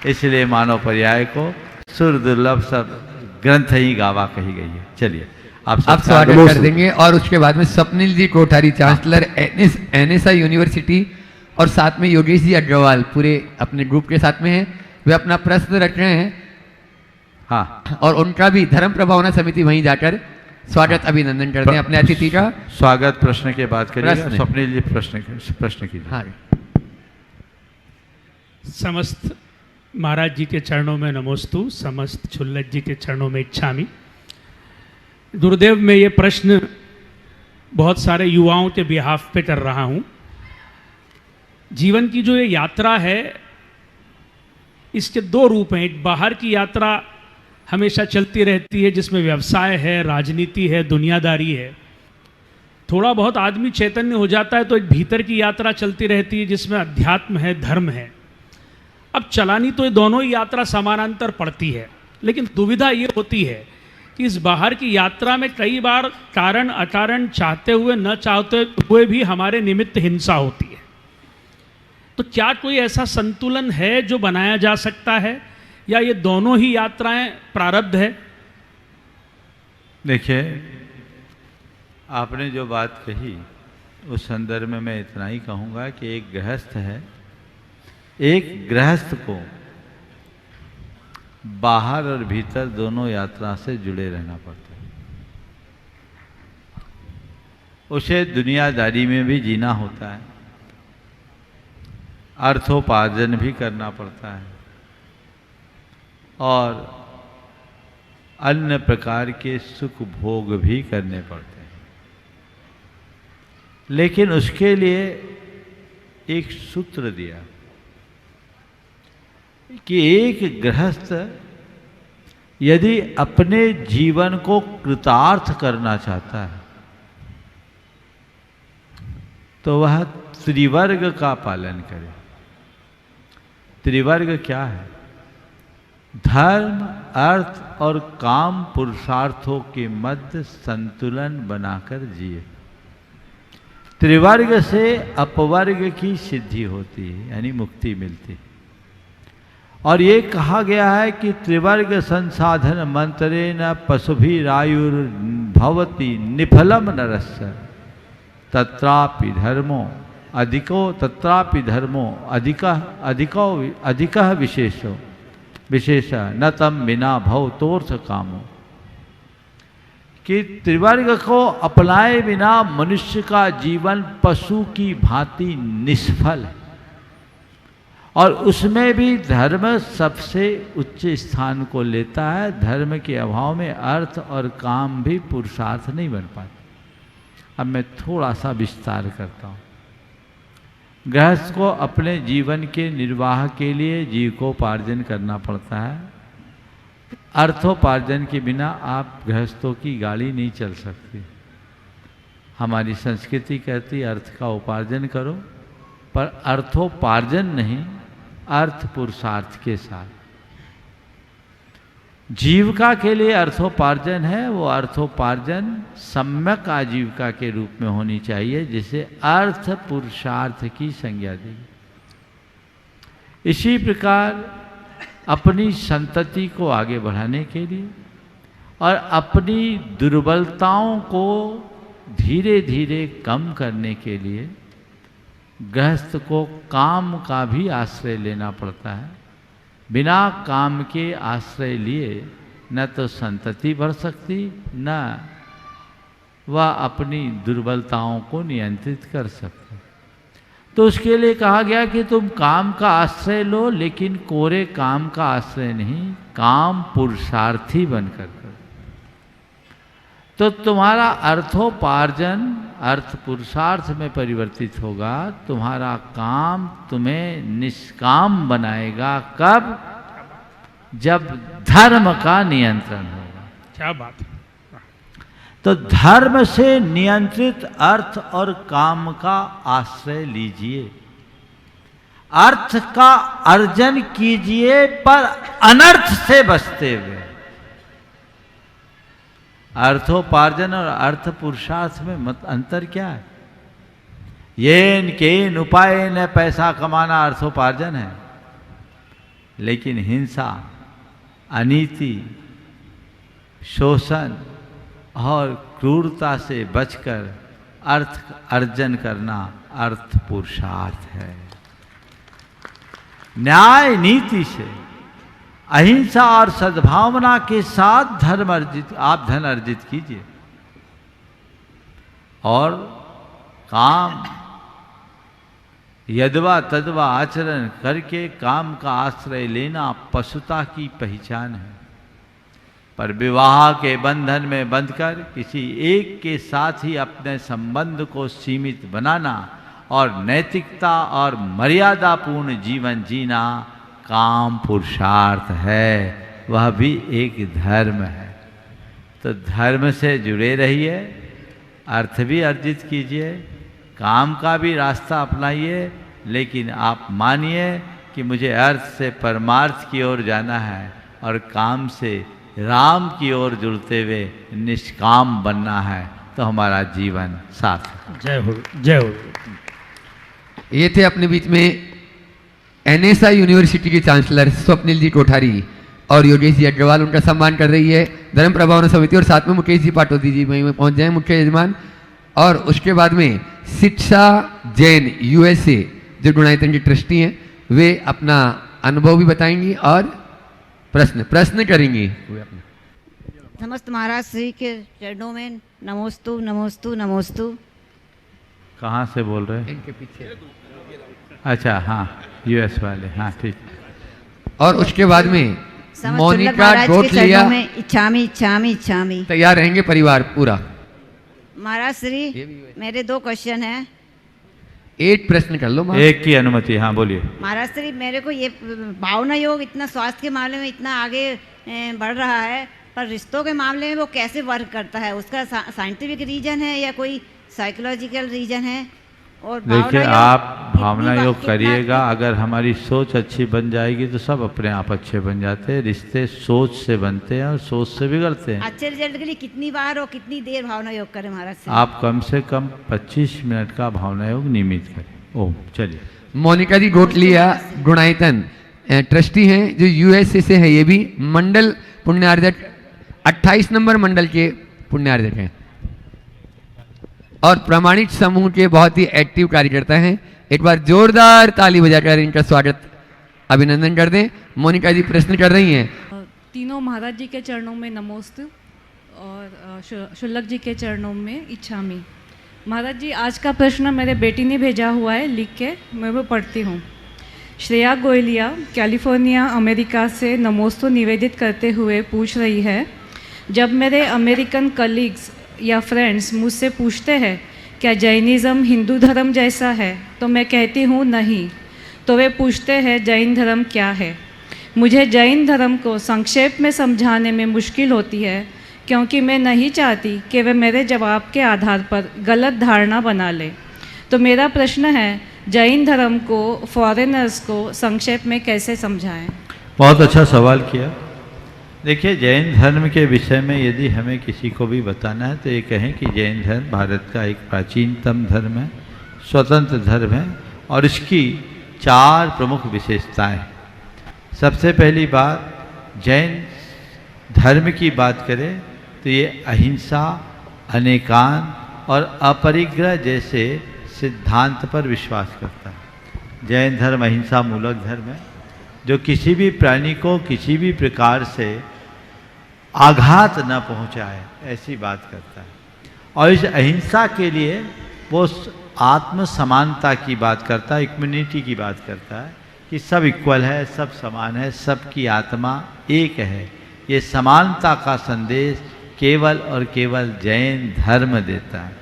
इसलिए मानव पर्याय को सुर दुर्लभ सब ग्रंथ ही गावा कही गई है। चलिए आप स्वागत कर देंगे। और उसके बाद में स्वप्निल जी कोठारी चांसलर एनएसआई यूनिवर्सिटी और साथ में योगेश जी अग्रवाल पूरे अपने ग्रुप के साथ में हैं। वे अपना प्रश्न रख रहे हैं। हाँ, और उनका भी धर्म प्रभावना समिति वहीं जाकर स्वागत अभिनंदन करते हैं अपने अतिथि का। स्वागत प्रश्न के बाद करिएगा। स्वप्निल जी प्रश्न कीजिए। हाँ। समस्त महाराज जी के चरणों में नमोस्तु, समस्त चुल्लक जी के चरणों में इच्छामि। गुरुदेव, मैं ये प्रश्न बहुत सारे युवाओं के बिहाफ पे कर रहा हूँ। जीवन की जो ये यात्रा है, इसके दो रूप हैं। एक बाहर की यात्रा हमेशा चलती रहती है जिसमें व्यवसाय है, राजनीति है, दुनियादारी है। थोड़ा बहुत आदमी चैतन्य हो जाता है तो एक भीतर की यात्रा चलती रहती है जिसमें अध्यात्म है, धर्म है। अब चलानी तो ये दोनों ही यात्रा समानांतर पड़ती है, लेकिन दुविधा ये होती है कि इस बाहर की यात्रा में कई बार कारण अकारण, चाहते हुए न चाहते हुए भी हमारे निमित्त हिंसा होती है। तो क्या कोई ऐसा संतुलन है जो बनाया जा सकता है, या ये दोनों ही यात्राएं प्रारब्ध है? देखिए, आपने जो बात कही उस संदर्भ में मैं इतना ही कहूँगा कि एक गृहस्थ है, एक गृहस्थ को बाहर और भीतर दोनों यात्रा से जुड़े रहना पड़ता है। उसे दुनियादारी में भी जीना होता है, अर्थोपार्जन भी करना पड़ता है और अन्य प्रकार के सुख भोग भी करने पड़ते हैं। लेकिन उसके लिए एक सूत्र दिया कि एक गृहस्थ यदि अपने जीवन को कृतार्थ करना चाहता है तो वह त्रिवर्ग का पालन करे। त्रिवर्ग क्या है? धर्म, अर्थ और काम पुरुषार्थों के मध्य संतुलन बनाकर जिए। त्रिवर्ग से अपवर्ग की सिद्धि होती है, यानी मुक्ति मिलती है। और ये कहा गया है कि त्रिवर्ग संसाधन मंत्रेण पशुभिरायुर्भवति निफलम नरस्य तत्रापि धर्मो अधिकः विशेष न तम बिना भवतोर्थ कामो। कि त्रिवर्ग को अपनाए बिना मनुष्य का जीवन पशु की भांति निष्फल है, और उसमें भी धर्म सबसे उच्च स्थान को लेता है। धर्म के अभाव में अर्थ और काम भी पुरुषार्थ नहीं बन पाते। अब मैं थोड़ा सा विस्तार करता हूँ। गृहस्थ को अपने जीवन के निर्वाह के लिए जीविकोपार्जन करना पड़ता है। अर्थोपार्जन के बिना आप गृहस्थों की गाड़ी नहीं चल सकती। हमारी संस्कृति कहती अर्थ का उपार्जन करो, पर अर्थोपार्जन नहीं, अर्थ पुरुषार्थ के साथ। जीविका के लिए अर्थोपार्जन है, वो अर्थोपार्जन सम्यक आजीविका के रूप में होनी चाहिए, जिसे अर्थ पुरुषार्थ की संज्ञा देगी। इसी प्रकार अपनी संतति को आगे बढ़ाने के लिए और अपनी दुर्बलताओं को धीरे धीरे कम करने के लिए गृहस्थ को काम का भी आश्रय लेना पड़ता है। बिना काम के आश्रय लिए न तो संतति बढ़ सकती, न वह अपनी दुर्बलताओं को नियंत्रित कर सकते। तो उसके लिए कहा गया कि तुम काम का आश्रय लो, लेकिन कोरे काम का आश्रय नहीं, काम पुरुषार्थी बनकर करो। तो तुम्हारा अर्थोपार्जन अर्थ पुरुषार्थ में परिवर्तित होगा। तुम्हारा काम तुम्हें निष्काम बनाएगा। कब? जब धर्म का नियंत्रण होगा। क्या बात है। तो धर्म से नियंत्रित अर्थ और काम का आश्रय लीजिए। अर्थ का अर्जन कीजिए, पर अनर्थ से बचते हुए। अर्थोपार्जन और अर्थ पुरुषार्थ में अंतर क्या है? येन केन उपाय न पैसा कमाना अर्थोपार्जन है, लेकिन हिंसा, अनीति, शोषण और क्रूरता से बचकर अर्थ अर्जन करना अर्थ पुरुषार्थ है। न्याय नीति से, अहिंसा और सद्भावना के साथ आप धन अर्जित कीजिए। और काम यदवा तदवा आचरण करके काम का आश्रय लेना पशुता की पहचान है। पर विवाह के बंधन में बंधकर किसी एक के साथ ही अपने संबंध को सीमित बनाना और नैतिकता और मर्यादापूर्ण जीवन जीना काम पुरुषार्थ है। वह भी एक धर्म है। तो धर्म से जुड़े रहिए, अर्थ भी अर्जित कीजिए, काम का भी रास्ता अपनाइए, लेकिन आप मानिए कि मुझे अर्थ से परमार्थ की ओर जाना है और काम से राम की ओर जुड़ते हुए निष्काम बनना है, तो हमारा जीवन सार्थक। जय हो, जय हो। ये थे अपने बीच में एनएसआ यूनिवर्सिटी के चांसलर स्वप्निल जी कोठारी और योगेश जी अग्रवाल, उनका सम्मान कर रही है धर्म प्रभावना समिति, और साथ में मुकेश जी पाटोदी जी वहीं में पहुंच जाए मुख्य यजमान। और उसके बाद में शिक्षा जैन यूएसए जो गुणायतन की ट्रस्टी हैं, वे अपना अनुभव भी बताएंगी और प्रश्न करेंगी। समस्त महाराज श्री के चरणों में नमोस्तु नमोस्तु नमोस्तु। कहाँ से बोल रहे हैं? इनके पीछे। अच्छा, हाँ, यूएस वाले, हाँ ठीक। और उसके बाद में मोनिका डोटलिया इच्छामी इच्छामी इच्छामी। तैयार रहेंगे परिवार पूरा। महाराज श्री, मेरे 2 क्वेश्चन हैं। एक प्रश्न कर लो। एक की अनुमति, हाँ बोलिए। महाराज श्री, मेरे को ये भावना योग इतना स्वास्थ्य के मामले में इतना आगे बढ़ रहा है, पर रिश्तों के मामले में वो कैसे वर्क करता है, उसका साइंटिफिक रीजन है या कोई साइकोलॉजिकल रीजन है? और देखिए, आप भावना योग करिएगा, अगर हमारी सोच अच्छी बन जाएगी तो सब अपने आप अच्छे बन जाते हैं। रिश्ते सोच से बनते हैं और सोच से बिगड़ते हैं। अच्छे रिजल्ट के लिए कितनी बार और कितनी देर भावना योग करें महाराज से? आप कम से कम 25 मिनट का भावना योग नियमित करें। ओह, चलिए। मोनिका जी गोटलिया गुणायतन ट्रस्टी हैं जो यूएसए से है, ये भी मंडल पुण्यार्जक 28 नंबर मंडल के पुण्यार्जक हैं और प्रमाणित समूह के बहुत ही एक्टिव कार्यकर्ता हैं। एक बार जोरदार ताली बजाकर इनका स्वागत अभिनंदन कर दें। मोनिका जी प्रश्न कर रही हैं। तीनों महाराज जी के चरणों में नमोस्तु और शुल्लक जी के चरणों में इच्छामी। महाराज जी, आज का प्रश्न मेरे बेटी ने भेजा हुआ है लिख के, मैं वो पढ़ती हूँ। श्रेया गोयलिया कैलिफोर्निया अमेरिका से नमोस्तु निवेदित करते हुए पूछ रही है, जब मेरे अमेरिकन कलीग्स या फ्रेंड्स मुझसे पूछते हैं क्या जैनिज़्म हिंदू धर्म जैसा है, तो मैं कहती हूँ नहीं। तो वे पूछते हैं जैन धर्म क्या है। मुझे जैन धर्म को संक्षेप में समझाने में मुश्किल होती है, क्योंकि मैं नहीं चाहती कि वे मेरे जवाब के आधार पर गलत धारणा बना ले। तो मेरा प्रश्न है, जैन धर्म को फॉरेनर्स को संक्षेप में कैसे समझाएं? बहुत अच्छा सवाल किया। देखिए, जैन धर्म के विषय में यदि हमें किसी को भी बताना है तो ये कहें कि जैन धर्म भारत का एक प्राचीनतम धर्म है, स्वतंत्र धर्म है और इसकी 4 प्रमुख विशेषताएं। सबसे पहली बात, जैन धर्म की बात करें तो ये अहिंसा, अनेकान और अपरिग्रह जैसे सिद्धांत पर विश्वास करता है। जैन धर्म अहिंसा मूलक धर्म है जो किसी भी प्राणी को किसी भी प्रकार से आघात न पहुंचाए, ऐसी बात करता है। और इस अहिंसा के लिए वो आत्म समानता की बात करता है, इक्विनिटी की बात करता है कि सब इक्वल है, सब समान है, सबकी आत्मा एक है। ये समानता का संदेश केवल और केवल जैन धर्म देता है।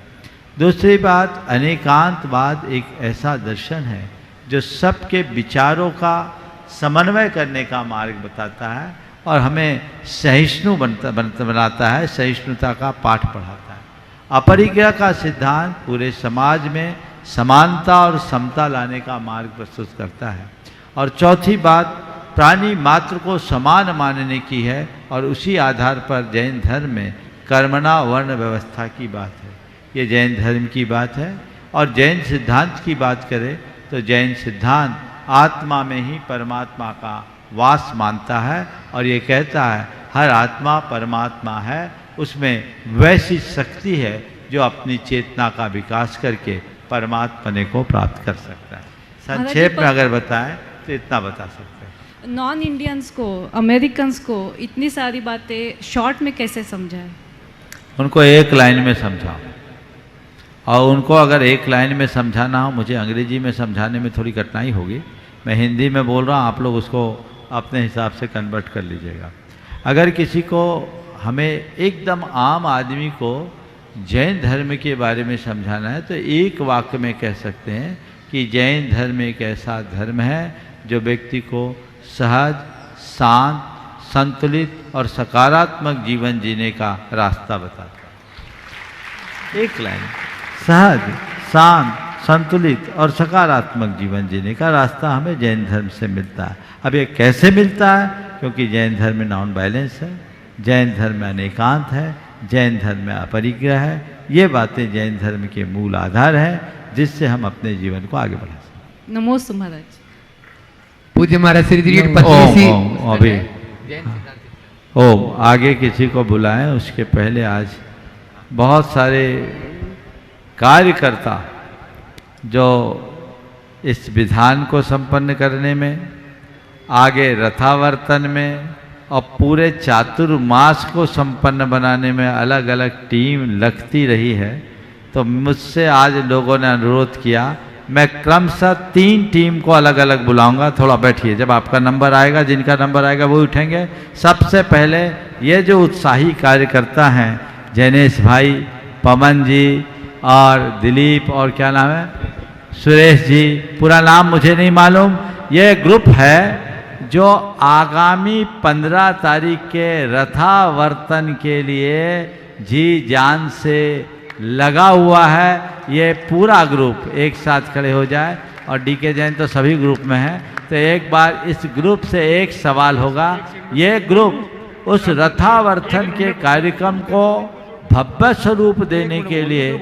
दूसरी बात, अनेकांतवाद एक ऐसा दर्शन है जो सबके विचारों का समन्वय करने का मार्ग बताता है और हमें सहिष्णु बनाता है, सहिष्णुता का पाठ पढ़ाता है। अपरिग्रह का सिद्धांत पूरे समाज में समानता और समता लाने का मार्ग प्रस्तुत करता है। और चौथी बात, प्राणी मात्र को समान मानने की है और उसी आधार पर जैन धर्म में कर्मणा वर्ण व्यवस्था की बात है। ये जैन धर्म की बात है। और जैन सिद्धांत की बात करें तो जैन सिद्धांत आत्मा में ही परमात्मा का वास मानता है और ये कहता है हर आत्मा परमात्मा है, उसमें वैसी शक्ति है जो अपनी चेतना का विकास करके परमात्मा को प्राप्त कर सकता है। संक्षेप में अगर बताएं तो इतना बता सकते हैं। नॉन इंडियंस को, अमेरिकन्स को इतनी सारी बातें शॉर्ट में कैसे समझाएं? उनको एक लाइन में समझाओ। और उनको अगर एक लाइन में समझाना हो, मुझे अंग्रेजी में समझाने में थोड़ी कठिनाई होगी, मैं हिंदी में बोल रहा हूँ, आप लोग उसको अपने हिसाब से कन्वर्ट कर लीजिएगा। अगर किसी को, हमें एकदम आम आदमी को जैन धर्म के बारे में समझाना है तो एक वाक्य में कह सकते हैं कि जैन धर्म एक ऐसा धर्म है जो व्यक्ति को सहज, शांत, संतुलित और सकारात्मक जीवन जीने का रास्ता बताता है। एक लाइन, सहज, शांत, संतुलित और सकारात्मक जीवन जीने का रास्ता हमें जैन धर्म से मिलता है। अब ये कैसे मिलता है? क्योंकि जैन धर्म में नॉन वायलेंस है, जैन धर्म में अनेकांत है, जैन धर्म में अपरिग्रह है। ये बातें जैन धर्म के मूल आधार है जिससे हम अपने जीवन को आगे बढ़ा सकते। नमोस्तु महाराज। पूज्य महाराज श्री जी अभी आगे किसी को बुलाएं, उसके पहले आज बहुत सारे कार्यकर्ता जो इस विधान को संपन्न करने में, आगे रथावर्तन में और पूरे चातुर्मास को संपन्न बनाने में अलग अलग टीम लगती रही है, तो मुझसे आज लोगों ने अनुरोध किया, मैं क्रमशः 3 टीम को अलग अलग बुलाऊंगा। थोड़ा बैठिए, जब आपका नंबर आएगा, जिनका नंबर आएगा वो उठेंगे। सबसे पहले ये जो उत्साही कार्यकर्ता हैं, जैनेश भाई, पवन जी और दिलीप और क्या नाम है, सुरेश जी, पूरा नाम मुझे नहीं मालूम। ये ग्रुप है जो आगामी 15 तारीख के रथावर्तन के लिए जी जान से लगा हुआ है। ये पूरा ग्रुप एक साथ खड़े हो जाए, और डीके जैन तो सभी ग्रुप में है, तो एक बार इस ग्रुप से एक सवाल होगा। ये ग्रुप उस रथावर्तन के कार्यक्रम को भव्य स्वरूप देने के लिए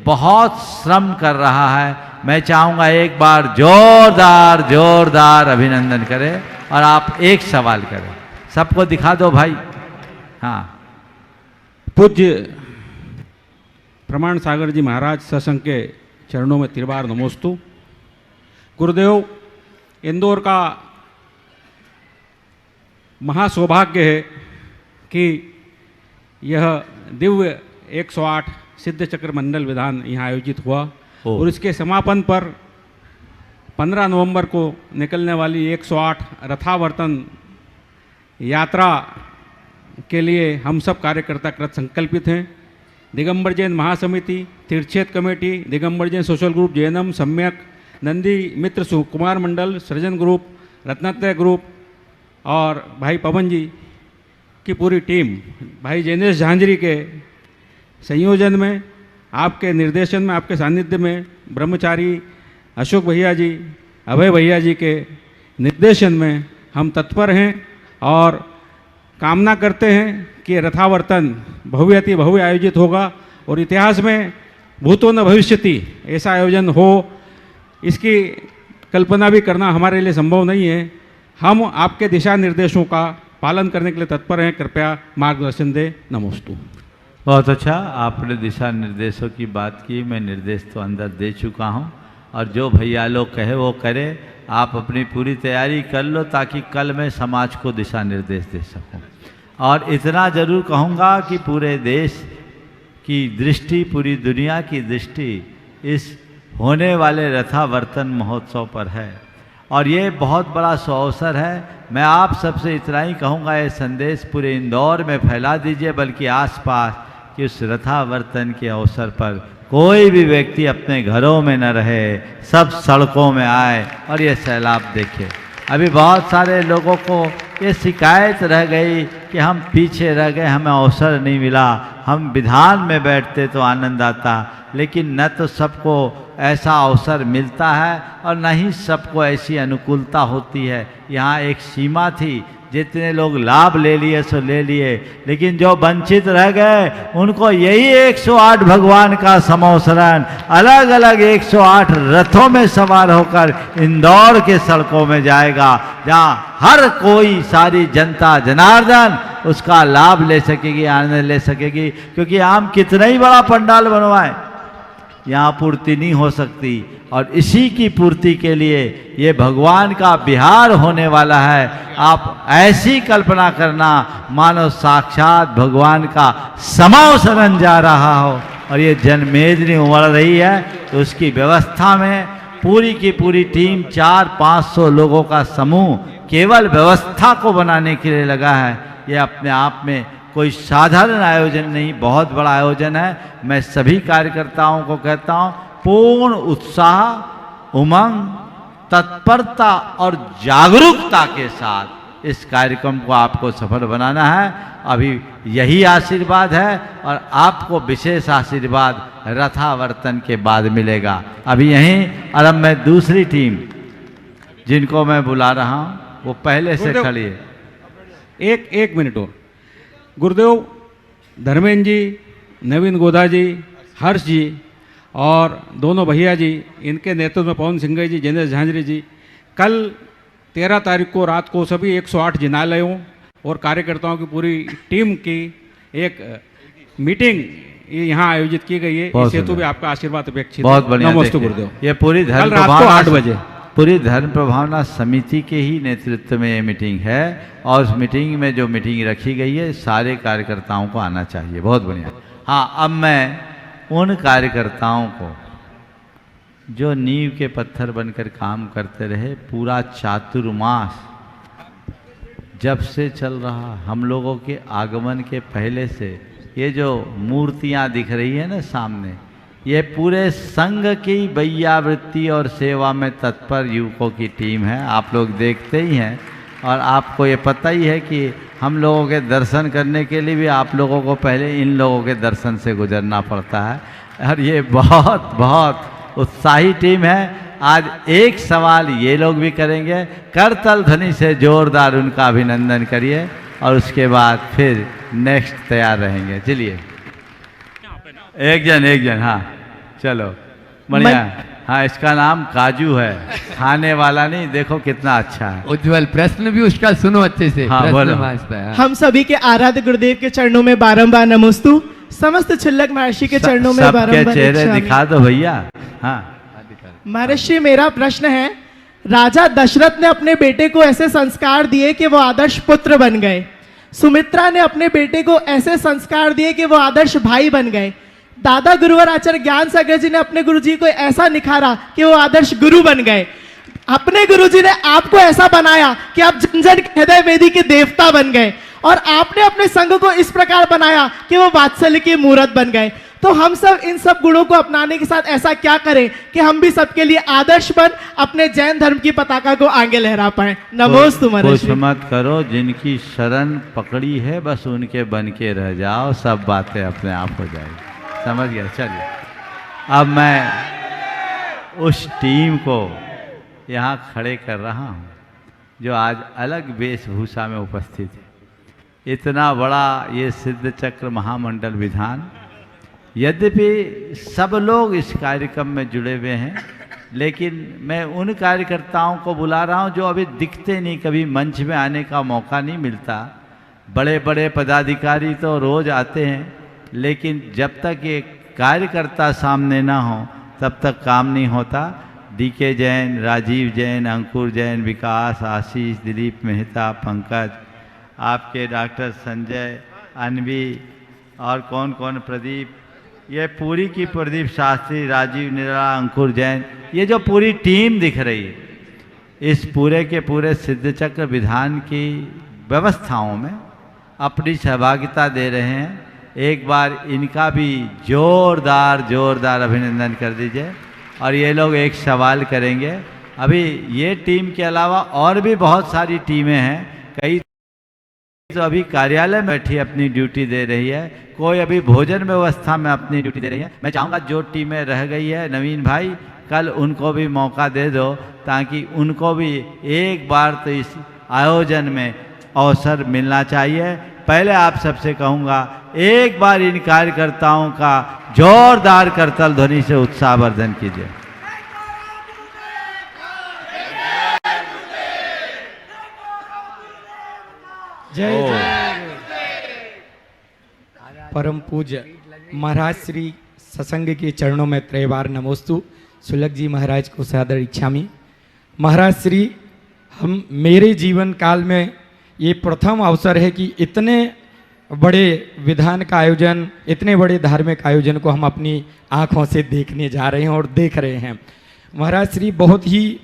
बहुत श्रम कर रहा है। मैं चाहूँगा एक बार जोरदार जोरदार अभिनंदन करें और आप एक सवाल करें। सबको दिखा दो भाई। हाँ, पूज्य प्रमाण सागर जी महाराज सत्संग के चरणों में तिरबार नमोस्तु। गुरुदेव, इंदौर का महासौभाग्य है कि यह दिव्य 108 सिद्ध चक्र मंडल विधान यहाँ आयोजित हुआ, और इसके समापन पर 15 नवंबर को निकलने वाली 108 रथावर्तन यात्रा के लिए हम सब कार्यकर्ता कृत संकल्पित हैं। दिगंबर जैन महासमिति, तीर्थक्षेत्र committee, Digambar Jain social group, Jainam सम्यक, नंदी मित्र सुकुमार मंडल, सृजन ग्रुप, रत्नत्रय ग्रुप और भाई पवन जी की पूरी टीम, भाई जैनेश झांझरी के संयोजन में, आपके निर्देशन में, आपके सानिध्य में, ब्रह्मचारी अशोक भैया जी, अभय भैया जी के निर्देशन में हम तत्पर हैं और कामना करते हैं कि रथावर्तन भव्यति भव्य आयोजित होगा और इतिहास में भूतो न भविष्यति ऐसा आयोजन हो, इसकी कल्पना भी करना हमारे लिए संभव नहीं है। हम आपके दिशा निर्देशों का पालन करने के लिए तत्पर हैं, कृपया मार्गदर्शन दें। नमोस्तु। बहुत अच्छा, आपने दिशा निर्देशों की बात की, मैं निर्देश तो अंदर दे चुका हूँ, और जो भैया लोग कहे वो करे। आप अपनी पूरी तैयारी कर लो ताकि कल मैं समाज को दिशा निर्देश दे सकूं। और इतना ज़रूर कहूँगा कि पूरे देश की दृष्टि, पूरी दुनिया की दृष्टि इस होने वाले रथावर्तन महोत्सव पर है, और ये बहुत बड़ा अवसर है। मैं आप सबसे इतना ही कहूँगा, ये संदेश पूरे इंदौर में फैला दीजिए, बल्कि आसपास, कि उस रथावर्तन के अवसर पर कोई भी व्यक्ति अपने घरों में न रहे, सब सड़कों में आए और ये सैलाब देखे। अभी बहुत सारे लोगों को ये शिकायत रह गई कि हम पीछे रह गए, हमें अवसर नहीं मिला, हम विधान में बैठते तो आनंद आता, लेकिन न तो सबको ऐसा अवसर मिलता है और न ही सबको ऐसी अनुकूलता होती है। यहाँ एक सीमा थी, जितने लोग लाभ ले लिए सो ले लिए, लेकिन जो वंचित रह गए उनको यही 108 भगवान का समोसरण अलग अलग 108 रथों में सवार होकर इंदौर के सड़कों में जाएगा, जहाँ हर कोई, सारी जनता जनार्दन उसका लाभ ले सकेगी, आनंद ले सकेगी। क्योंकि हम कितना ही बड़ा पंडाल बनवाएं, यहाँ पूर्ति नहीं हो सकती, और इसी की पूर्ति के लिए ये भगवान का विहार होने वाला है। आप ऐसी कल्पना करना मानो साक्षात भगवान का समावसरण जा रहा हो, और ये जनमेदिनी उमड़ रही है, तो उसकी व्यवस्था में पूरी की पूरी टीम 400-500 लोगों का समूह केवल व्यवस्था को बनाने के लिए लगा है। ये अपने आप में कोई साधारण आयोजन नहीं, बहुत बड़ा आयोजन है। मैं सभी कार्यकर्ताओं को कहता हूँ, पूर्ण उत्साह, उमंग, तत्परता और जागरूकता के साथ इस कार्यक्रम को आपको सफल बनाना है। अभी यही आशीर्वाद है और आपको विशेष आशीर्वाद रथावर्तन के बाद मिलेगा। अभी यहीं और अब मैं दूसरी टीम जिनको मैं बुला रहा हूँ वो पहले से खड़ी है। एक मिनट और। गुरुदेव धर्मेंद्र जी, नवीन गोदा जी, हर्ष जी और दोनों भैया जी, इनके नेतृत्व में पवन सिंह जी, जिनेश झांझरी जी, कल 13 तारीख को रात को सभी 108 जिनालयों और कार्यकर्ताओं की पूरी टीम की एक मीटिंग यहाँ आयोजित की गई है। इस हेतु भी आपका आशीर्वाद अपेक्षित है। बहुत बढ़िया। नमस्ते गुरुदेव। ये पूरी कल रात को 8 बजे पूरी धर्म प्रभावना समिति के ही नेतृत्व में ये मीटिंग है और उस मीटिंग में जो मीटिंग रखी गई है सारे कार्यकर्ताओं को आना चाहिए। बहुत बढ़िया। हाँ, अब मैं उन कार्यकर्ताओं को जो नींव के पत्थर बनकर काम करते रहे, पूरा चातुर्मास जब से चल रहा, हम लोगों के आगमन के पहले से, ये जो मूर्तियाँ दिख रही है ना सामने, ये पूरे संघ की वैयावृत्ति और सेवा में तत्पर युवकों की टीम है। आप लोग देखते ही हैं और आपको ये पता ही है कि हम लोगों के दर्शन करने के लिए भी आप लोगों को पहले इन लोगों के दर्शन से गुजरना पड़ता है और ये बहुत बहुत उत्साही टीम है। आज एक सवाल ये लोग भी करेंगे, करतल ध्वनि से जोरदार उनका अभिनंदन करिए और उसके बाद फिर नेक्स्ट तैयार रहेंगे। चलिए एक जन हाँ चलो बढ़िया। हाँ, इसका नाम काजू है, खाने वाला नहीं। देखो कितना अच्छा है। उज्जवल, प्रश्न भी उसका सुनो अच्छे से। हाँ, बोलो। हम सभी के आराध्य गुरुदेव के चरणों में बारंबार नमोस्तु, समस्त छुल्लक महर्षि के चरणों में बारंबार चेहरे दिखा दो भैया। हाँ महर्षि, मेरा प्रश्न है, राजा दशरथ ने अपने बेटे को ऐसे संस्कार दिए कि वो आदर्श पुत्र बन गए। सुमित्रा ने अपने बेटे को ऐसे संस्कार दिए कि वो आदर्श भाई बन गए। दादा गुरुवर आचार्य ज्ञान सागर जी ने अपने गुरुजी को ऐसा निखारा कि वो आदर्श गुरु बन गए। अपने गुरुजी ने आपको ऐसा बनाया कि आप जन जन के हृदय वेदी के देवता बन गए और आपने अपने संघ को इस प्रकार बनाया कि वो वात्सल्य की मूर्त बन गए। तो हम सब इन सब गुणों को अपनाने के साथ ऐसा क्या करें कि हम भी सबके लिए आदर्श बन अपने जैन धर्म की पताका को आगे लहरा पाए। नमोस्तु महर्षि। कुछ मत करो, जिनकी शरण पकड़ी है बस उनके बन के रह जाओ, सब बातें अपने आप हो जाएगी। समझ गया। चलिए अब मैं उस टीम को यहाँ खड़े कर रहा हूँ जो आज अलग वेशभूषा में उपस्थित है। इतना बड़ा ये सिद्ध चक्र महामंडल विधान, यद्यपि सब लोग इस कार्यक्रम में जुड़े हुए हैं, लेकिन मैं उन कार्यकर्ताओं को बुला रहा हूं जो अभी दिखते नहीं, कभी मंच में आने का मौका नहीं मिलता। बड़े बड़े पदाधिकारी तो रोज़ आते हैं, लेकिन जब तक ये कार्यकर्ता सामने ना हो तब तक काम नहीं होता। डीके जैन, राजीव जैन, अंकुर जैन, विकास, आशीष, दिलीप मेहता, पंकज, आपके डॉक्टर संजय, अनवी और कौन कौन, प्रदीप, ये पूरी की प्रदीप शास्त्री, राजीव निरा, अंकुर जैन, ये जो पूरी टीम दिख रही है, इस पूरे के पूरे सिद्ध चक्र विधान की व्यवस्थाओं में अपनी सहभागिता दे रहे हैं। एक बार इनका भी जोरदार जोरदार अभिनंदन कर दीजिए। और ये लोग एक सवाल करेंगे। अभी ये टीम के अलावा और भी बहुत सारी टीमें हैं, कई तो अभी कार्यालय में बैठी अपनी ड्यूटी दे रही है, कोई अभी भोजन व्यवस्था में अपनी ड्यूटी दे रही है। मैं चाहूँगा जो टीमें रह गई है, नवीन भाई, कल उनको भी मौका दे दो ताकि उनको भी एक बार तो इस आयोजन में अवसर मिलना चाहिए। पहले आप सबसे कहूँगा एक बार इन कार्यकर्ताओं का जोरदार करतल ध्वनि से उत्साहवर्धन कीजिए। जय परम पूज्य महाराज श्री सत्संग के चरणों में त्रैवार नमोस्तु। सुलग जी महाराज को सादर इच्छामि। महाराज श्री, हम मेरे जीवन काल में ये प्रथम अवसर है कि इतने बड़े विधान का आयोजन, इतने बड़े धार्मिक आयोजन को हम अपनी आँखों से देखने जा रहे हैं और देख रहे हैं। महाराज श्री, बहुत ही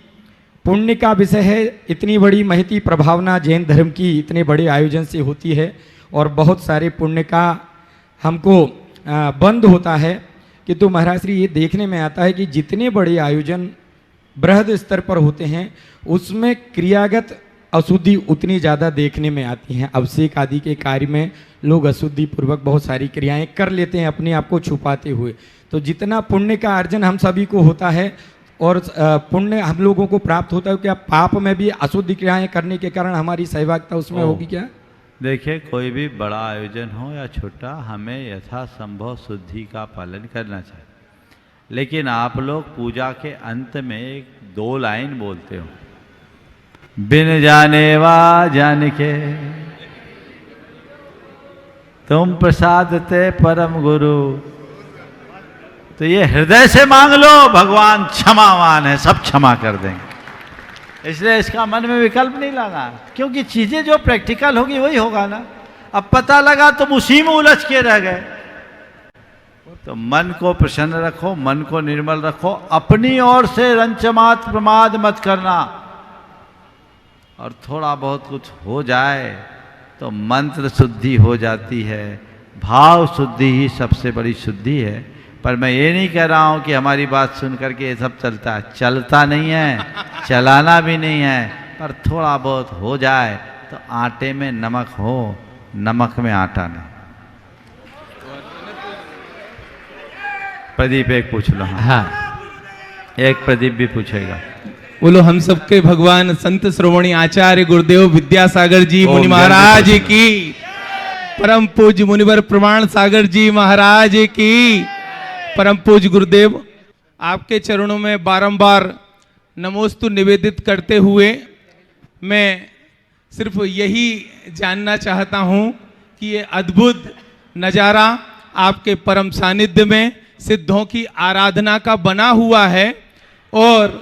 पुण्य का विषय है। इतनी बड़ी महती प्रभावना जैन धर्म की इतने बड़े आयोजन से होती है और बहुत सारे पुण्य का हमको बंद होता है। किंतु महाराज श्री, ये देखने में आता है कि जितने बड़े आयोजन बृहद स्तर पर होते हैं उसमें क्रियागत अशुद्धि उतनी ज़्यादा देखने में आती हैं। अभिषेक आदि के कार्य में लोग अशुद्धि पूर्वक बहुत सारी क्रियाएं कर लेते हैं अपने आप को छुपाते हुए। तो जितना पुण्य का अर्जन हम सभी को होता है और पुण्य हम लोगों को प्राप्त होता है, क्या पाप में भी अशुद्ध क्रियाएं करने के कारण हमारी सहभागिता उसमें होगी क्या? देखिए, कोई भी बड़ा आयोजन हो या छोटा, हमें यथासंभव शुद्धि का पालन करना चाहिए। लेकिन आप लोग पूजा के अंत में एक 2 लाइन बोलते हो, बिन जाने वा जान के तुम प्रसाद ते परम गुरु। तो ये हृदय से मांग लो, भगवान क्षमावान है, सब क्षमा कर देंगे। इसलिए इसका मन में विकल्प नहीं लाना, क्योंकि चीजें जो प्रैक्टिकल होगी वही होगा ना। अब पता लगा तुम उसी में उलझ के रह गए, तो मन को प्रसन्न रखो, मन को निर्मल रखो, अपनी ओर से रंचमात प्रमाद मत करना। और थोड़ा बहुत कुछ हो जाए तो मंत्र शुद्धि हो जाती है, भाव शुद्धि ही सबसे बड़ी शुद्धि है। पर मैं ये नहीं कह रहा हूँ कि हमारी बात सुन करके ये सब चलता है, चलता नहीं है, चलाना भी नहीं है। पर थोड़ा बहुत हो जाए तो आटे में नमक हो, नमक में आटा नहीं। प्रदीप एक पूछ लो। हाँ, एक प्रदीप भी पूछेगा। बोलो हम सबके भगवान संत श्रोमणी आचार्य गुरुदेव विद्यासागर जी मुनि महाराज की, परम पूज्य मुनिवर प्रमाण सागर जी महाराज की। परम पूज्य गुरुदेव, आपके चरणों में बारंबार नमोस्तु निवेदित करते हुए मैं सिर्फ यही जानना चाहता हूँ कि ये अद्भुत नज़ारा आपके परम सानिध्य में सिद्धों की आराधना का बना हुआ है। और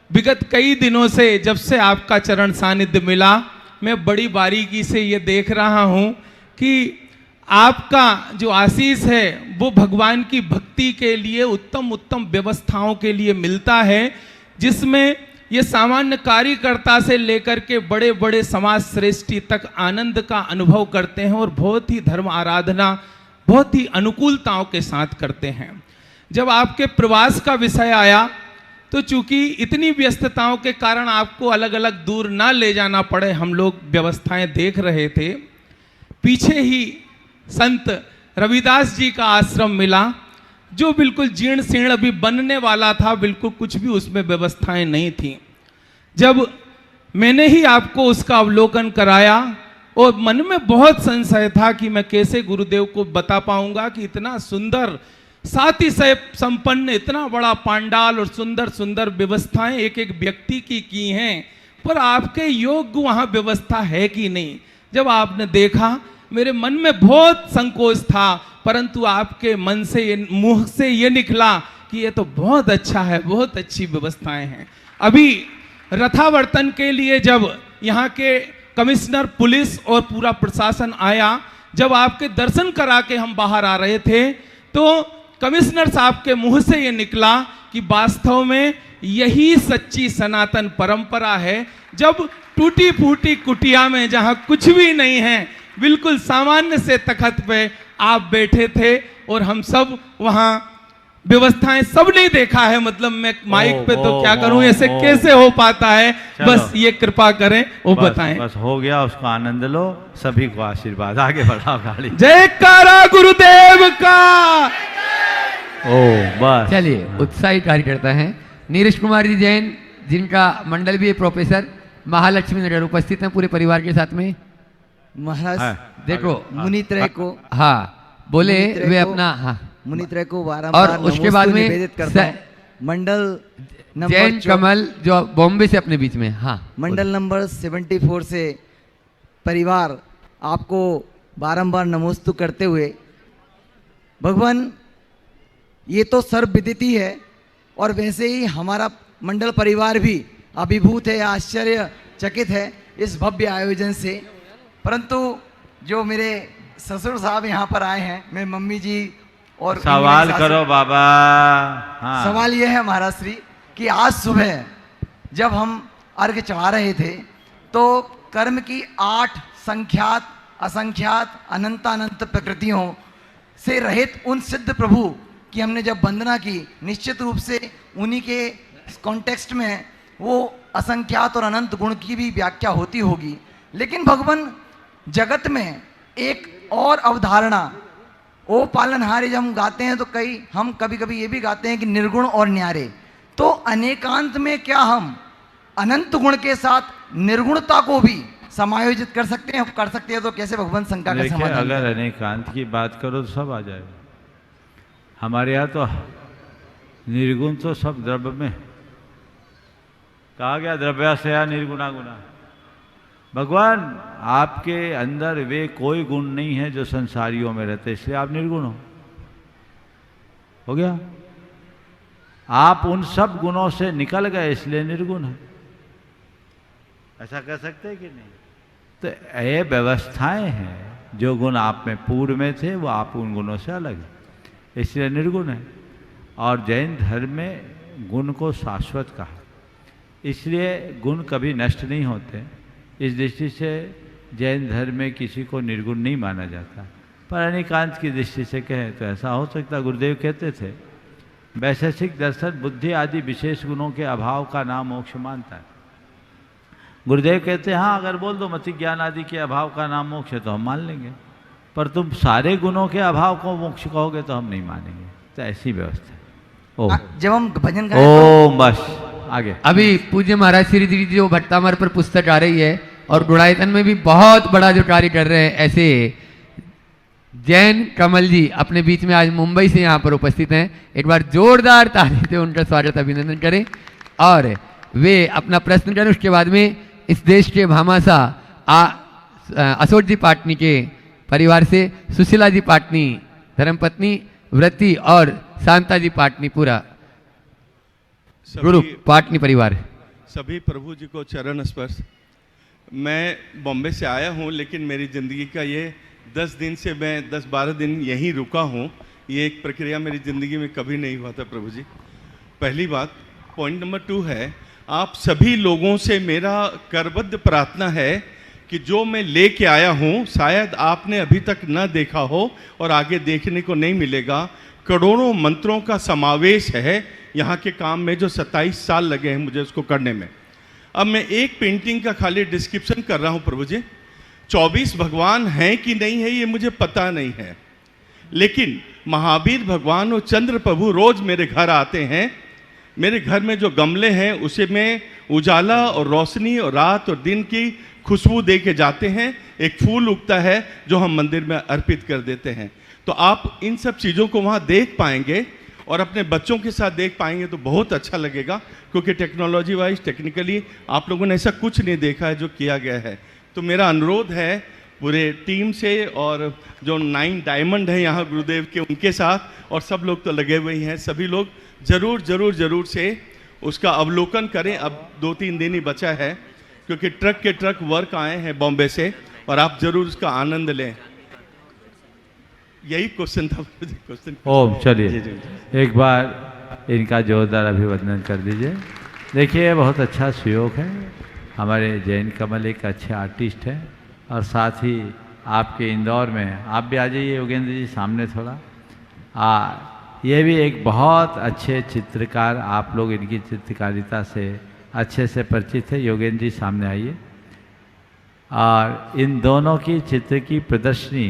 विगत कई दिनों से जब से आपका चरण सानिध्य मिला, मैं बड़ी बारीकी से ये देख रहा हूँ कि आपका जो आशीष है वो भगवान की भक्ति के लिए उत्तम उत्तम व्यवस्थाओं के लिए मिलता है, जिसमें ये सामान्य कार्यकर्ता से लेकर के बड़े बड़े समाज श्रेष्ठी तक आनंद का अनुभव करते हैं और बहुत ही धर्म आराधना बहुत ही अनुकूलताओं के साथ करते हैं। जब आपके प्रवास का विषय आया तो चूंकि इतनी व्यस्तताओं के कारण आपको अलग अलग दूर ना ले जाना पड़े, हम लोग व्यवस्थाएं देख रहे थे। पीछे ही संत रविदास जी का आश्रम मिला, जो बिल्कुल जीर्ण शीर्ण अभी बनने वाला था, बिल्कुल कुछ भी उसमें व्यवस्थाएं नहीं थी। जब मैंने ही आपको उसका अवलोकन कराया और मन में बहुत संशय था कि मैं कैसे गुरुदेव को बता पाऊंगा कि इतना सुंदर साथी से संपन्न इतना बड़ा पांडाल और सुंदर सुंदर व्यवस्थाएं एक एक व्यक्ति की हैं, पर आपके योग्य वहां व्यवस्था है कि नहीं। जब आपने देखा, मेरे मन में बहुत संकोच था, परंतु आपके मन से मुंह से ये निकला कि ये तो बहुत अच्छा है, बहुत अच्छी व्यवस्थाएं हैं। अभी रथावर्तन के लिए जब यहाँ के कमिश्नर पुलिस और पूरा प्रशासन आया, जब आपके दर्शन करा के हम बाहर आ रहे थे, तो कमिश्नर साहब के मुंह से ये निकला कि वास्तव में यही सच्ची सनातन परंपरा है। जब टूटी फूटी कुटिया में जहाँ कुछ भी नहीं है, बिल्कुल सामान्य से तखत पे आप बैठे थे और हम सब वहाँ व्यवस्थाएं सब नहीं देखा है। मतलब मैं माइक पे तो क्या करूं, ऐसे कैसे हो पाता है, बस ये कृपा करें वो बताएं। बस हो गया, उसका आनंद लो, सभी को आशीर्वाद, आगे बढ़ाओ गाड़ी। जयकारा गुरुदेव का। बस चलिए, उत्साही कार्यकर्ता हैं नीरज कुमार जी जैन, जिनका मंडल भी है प्रोफेसर महालक्ष्मी नगर, उपस्थित हैं पूरे परिवार के साथ में। महाराज देखो मुनित्रय को, हाँ बोले वे अपना, हाँ मुनित्रय को बारंबार और उसके बाद में निवेदित करता हूं। मंडल नंबर जैन कमल जो बॉम्बे से अपने बीच में, हाँ मंडल नंबर 74 से परिवार आपको बारंबार नमोस्तु करते हुए, भगवान ये तो सर्वविदित है और वैसे ही हमारा मंडल परिवार भी अभिभूत है, आश्चर्यचकित है इस भव्य आयोजन से। परंतु जो मेरे ससुर साहब यहाँ पर आए हैं, मेरे मम्मी जी और सवाल करो बाबा। हाँ। सवाल यह है महाराज श्री कि आज सुबह जब हम अर्घ चढ़ा रहे थे तो कर्म की 8 संख्यात असंख्यात अनंतानंत प्रकृतियों से रहित उन सिद्ध प्रभु की हमने जब वंदना की, निश्चित रूप से उन्हीं के कॉन्टेक्स्ट में वो असंख्यात और अनंत गुण की भी व्याख्या होती होगी, लेकिन भगवान जगत में एक और अवधारणा, ओ पालनहारे जब हम गाते हैं तो हम कभी कभी ये भी गाते हैं कि निर्गुण और न्यारे। तो अनेकांत में क्या हम अनंत गुण के साथ निर्गुणता को भी समायोजित कर सकते हैं? कर सकते हैं तो कैसे भगवान शंका का समाधान? अगर अनेकांत की बात करो तो सब आ जाएगा। हमारे यहाँ तो निर्गुण तो सब द्रव्य में कहा गया, द्रव्य से या निर्गुणा गुणा। भगवान आपके अंदर वे कोई गुण नहीं है जो संसारियों में रहते, इसलिए आप निर्गुण हो गया। आप उन सब गुणों से निकल गए इसलिए निर्गुण है। ऐसा कह सकते हैं कि नहीं? तो ये व्यवस्थाएं हैं, जो गुण आप में पूर्व में थे वो आप उन गुणों से अलग है, इसलिए निर्गुण है। और जैन धर्म में गुण को शाश्वत कहा, इसलिए गुण कभी नष्ट नहीं होते। इस दृष्टि से जैन धर्म में किसी को निर्गुण नहीं माना जाता। पर अनेकांत की दृष्टि से कहें तो ऐसा हो सकता। गुरुदेव कहते थे वैशेषिक दर्शन बुद्धि आदि विशेष गुणों के अभाव का नाम मोक्ष मानता है। गुरुदेव कहते हैं हाँ, अगर बोल दो मति ज्ञान आदि के अभाव का नाम मोक्ष है तो हम मान लेंगे, पर तुम सारे गुणों के अभाव को मोक्ष कहोगे तो हम नहीं मानेंगे। तो ऐसी व्यवस्था है। ओह, जब हम भजन गाएं ओम, बस आगे। अभी पूज्य महाराज श्री जी जो भट्टामर पर पुस्तक आ रही है और गुणायतन में भी बहुत बड़ा जो कार्य कर रहे हैं, ऐसे जैन कमल जी अपने बीच में आज मुंबई से यहाँ पर उपस्थित हैं। एक बार जोरदार ताली से उनका स्वागत अभिनंदन करें और वे अपना प्रश्न करें। उसके बाद में इस देश के भामासा अशोक जी पाटनी के परिवार से सुशीला जी पाटनी धर्मपत्नी व्रती और शांता जी पाटनी पूरा ग्रुप पाटनी परिवार। सभी प्रभु जी को चरण स्पर्श। मैं बॉम्बे से आया हूँ, लेकिन मेरी ज़िंदगी का ये 10 दिन से मैं 10-12 दिन यहीं रुका हूँ। ये एक प्रक्रिया मेरी ज़िंदगी में कभी नहीं हुआ था प्रभु जी। पहली बात। पॉइंट नंबर 2 है, आप सभी लोगों से मेरा करबद्ध प्रार्थना है कि जो मैं लेके आया हूँ शायद आपने अभी तक न देखा हो और आगे देखने को नहीं मिलेगा। करोड़ों मंत्रों का समावेश है यहाँ के काम में, जो 27 साल लगे हैं मुझे उसको करने में। अब मैं एक पेंटिंग का खाली डिस्क्रिप्शन कर रहा हूँ प्रभु जी। 24 भगवान हैं कि नहीं है ये मुझे पता नहीं है, लेकिन महावीर भगवान और चंद्र प्रभु रोज मेरे घर आते हैं। मेरे घर में जो गमले हैं उसे में उजाला और रोशनी और रात और दिन की खुशबू दे के जाते हैं। एक फूल उगता है जो हम मंदिर में अर्पित कर देते हैं। तो आप इन सब चीज़ों को वहाँ देख पाएंगे और अपने बच्चों के साथ देख पाएंगे तो बहुत अच्छा लगेगा, क्योंकि टेक्नोलॉजी वाइज टेक्निकली आप लोगों ने ऐसा कुछ नहीं देखा है जो किया गया है। तो मेरा अनुरोध है पूरे टीम से और जो 9 डायमंड हैं यहाँ गुरुदेव के उनके साथ, और सब लोग तो लगे हुए ही हैं, सभी लोग ज़रूर ज़रूर ज़रूर से उसका अवलोकन करें। अब 2-3 दिन ही बचा है, क्योंकि ट्रक के ट्रक वर्क आए हैं बॉम्बे से, और आप ज़रूर उसका आनंद लें। यही क्वेश्चन था। क्वेश्चन ओम, चलिए एक बार इनका जोरदार अभिवंदन कर दीजिए। देखिए बहुत अच्छा सुयोग है। हमारे जैन कमल एक अच्छे आर्टिस्ट हैं, और साथ ही आपके इंदौर में आप भी आ जाइए योगेंद्र जी सामने थोड़ा। ये भी एक बहुत अच्छे चित्रकार, आप लोग इनकी चित्रकारिता से अच्छे से परिचित है। योगेंद्र जी सामने आइए। और इन दोनों की चित्र की प्रदर्शनी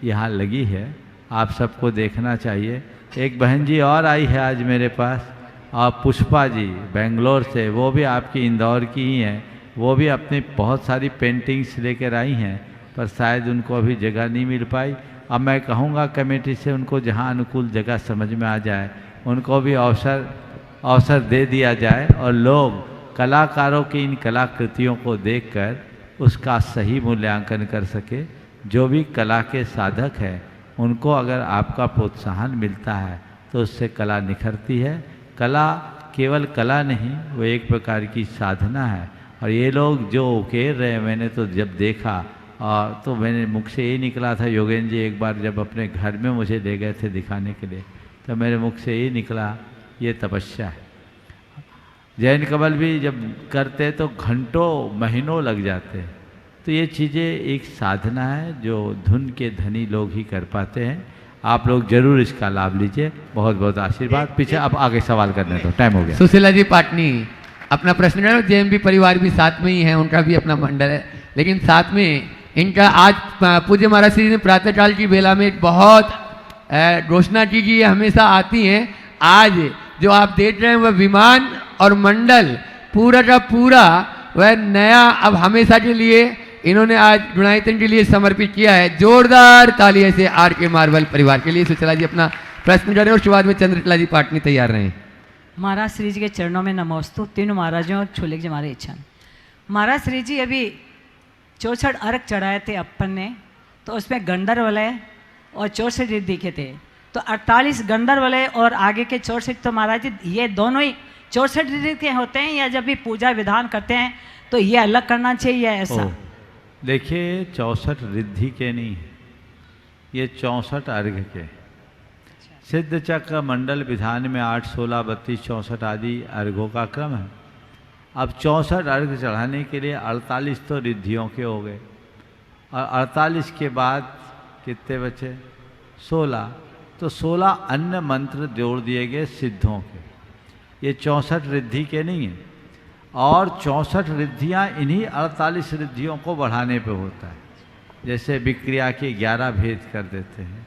यहाँ लगी है, आप सबको देखना चाहिए। एक बहन जी और आई है आज मेरे पास, और पुष्पा जी बेंगलोर से, वो भी आपकी इंदौर की ही हैं। वो भी अपनी बहुत सारी पेंटिंग्स लेकर आई हैं, पर शायद उनको अभी जगह नहीं मिल पाई। अब मैं कहूँगा कमेटी से उनको जहाँ अनुकूल जगह समझ में आ जाए उनको भी अवसर दे दिया जाए, और लोग कलाकारों की इन कलाकृतियों को देखकर उसका सही मूल्यांकन कर सके। जो भी कला के साधक हैं उनको अगर आपका प्रोत्साहन मिलता है तो उससे कला निखरती है। कला केवल कला नहीं, वो एक प्रकार की साधना है। और ये लोग जो उकेर रहे हैं, मैंने तो जब देखा और तो मैंने मुख से ये निकला था, योगेंद्र जी एक बार जब अपने घर में मुझे ले गए थे दिखाने के लिए, तो मेरे मुख से ये निकला, ये तपस्या है। जैन कमल भी जब करते तो घंटों महीनों लग जाते हैं। तो ये चीज़ें एक साधना है जो धुन के धनी लोग ही कर पाते हैं। आप लोग जरूर इसका लाभ लीजिए। बहुत बहुत आशीर्वाद। पीछे अब आगे सवाल करने दो, टाइम हो गया। सुशीला जी पाटनी अपना प्रश्न है, जेएमबी परिवार भी साथ में ही है, उनका भी अपना मंडल है, लेकिन साथ में इनका आज पूज्य महाराज श्री ने प्रातःकाल की बेला में बहुत घोषणा की कि ये हमेशा आती हैं। आज जो आप देख रहे हैं वह विमान और मंडल पूरा का पूरा वह नया अब हमेशा के लिए इन्होंने आज गुणायतन के लिए समर्पित किया है। जोरदार तालियां से आर के मार्बल परिवार के लिए। सुचला जी अपना प्रश्न करें और शुरुआत में चंद्रकला जी पाटनी तैयार रहें। महाराज श्री जी के चरणों में नमोस्तु। तीनों महाराजों और छुलेक जी हमारे इच्छा। महाराज श्री जी अभी 64 अर्घ चढ़ाए थे अपन ने, तो उसमें गंधर्व वलय और 64 रिद्धि के थे, तो 48 गंधर्व वलय और आगे के 64, तो महाराज जी ये दोनों ही 64 रिद्धि के होते हैं, या जब भी पूजा विधान करते हैं तो ये अलग करना चाहिए या ऐसा? देखिए 64 रिद्धि के नहीं, ये 64 अर्घ के। सिद्ध चक्र मंडल विधान में 8, 16, 32, 64 आदि अर्घों का क्रम है। अब 64 अर्घ चढ़ाने के लिए 48 तो रिद्धियों के हो गए, और 48 के बाद कितने बचे? 16। तो 16 अन्य मंत्र जोड़ दिए गए सिद्धों के। ये 64 रिद्धि के नहीं हैं, और 64 रिद्धियाँ इन्हीं 48 रिद्धियों को बढ़ाने पे होता है। जैसे विक्रिया के 11 भेद कर देते हैं,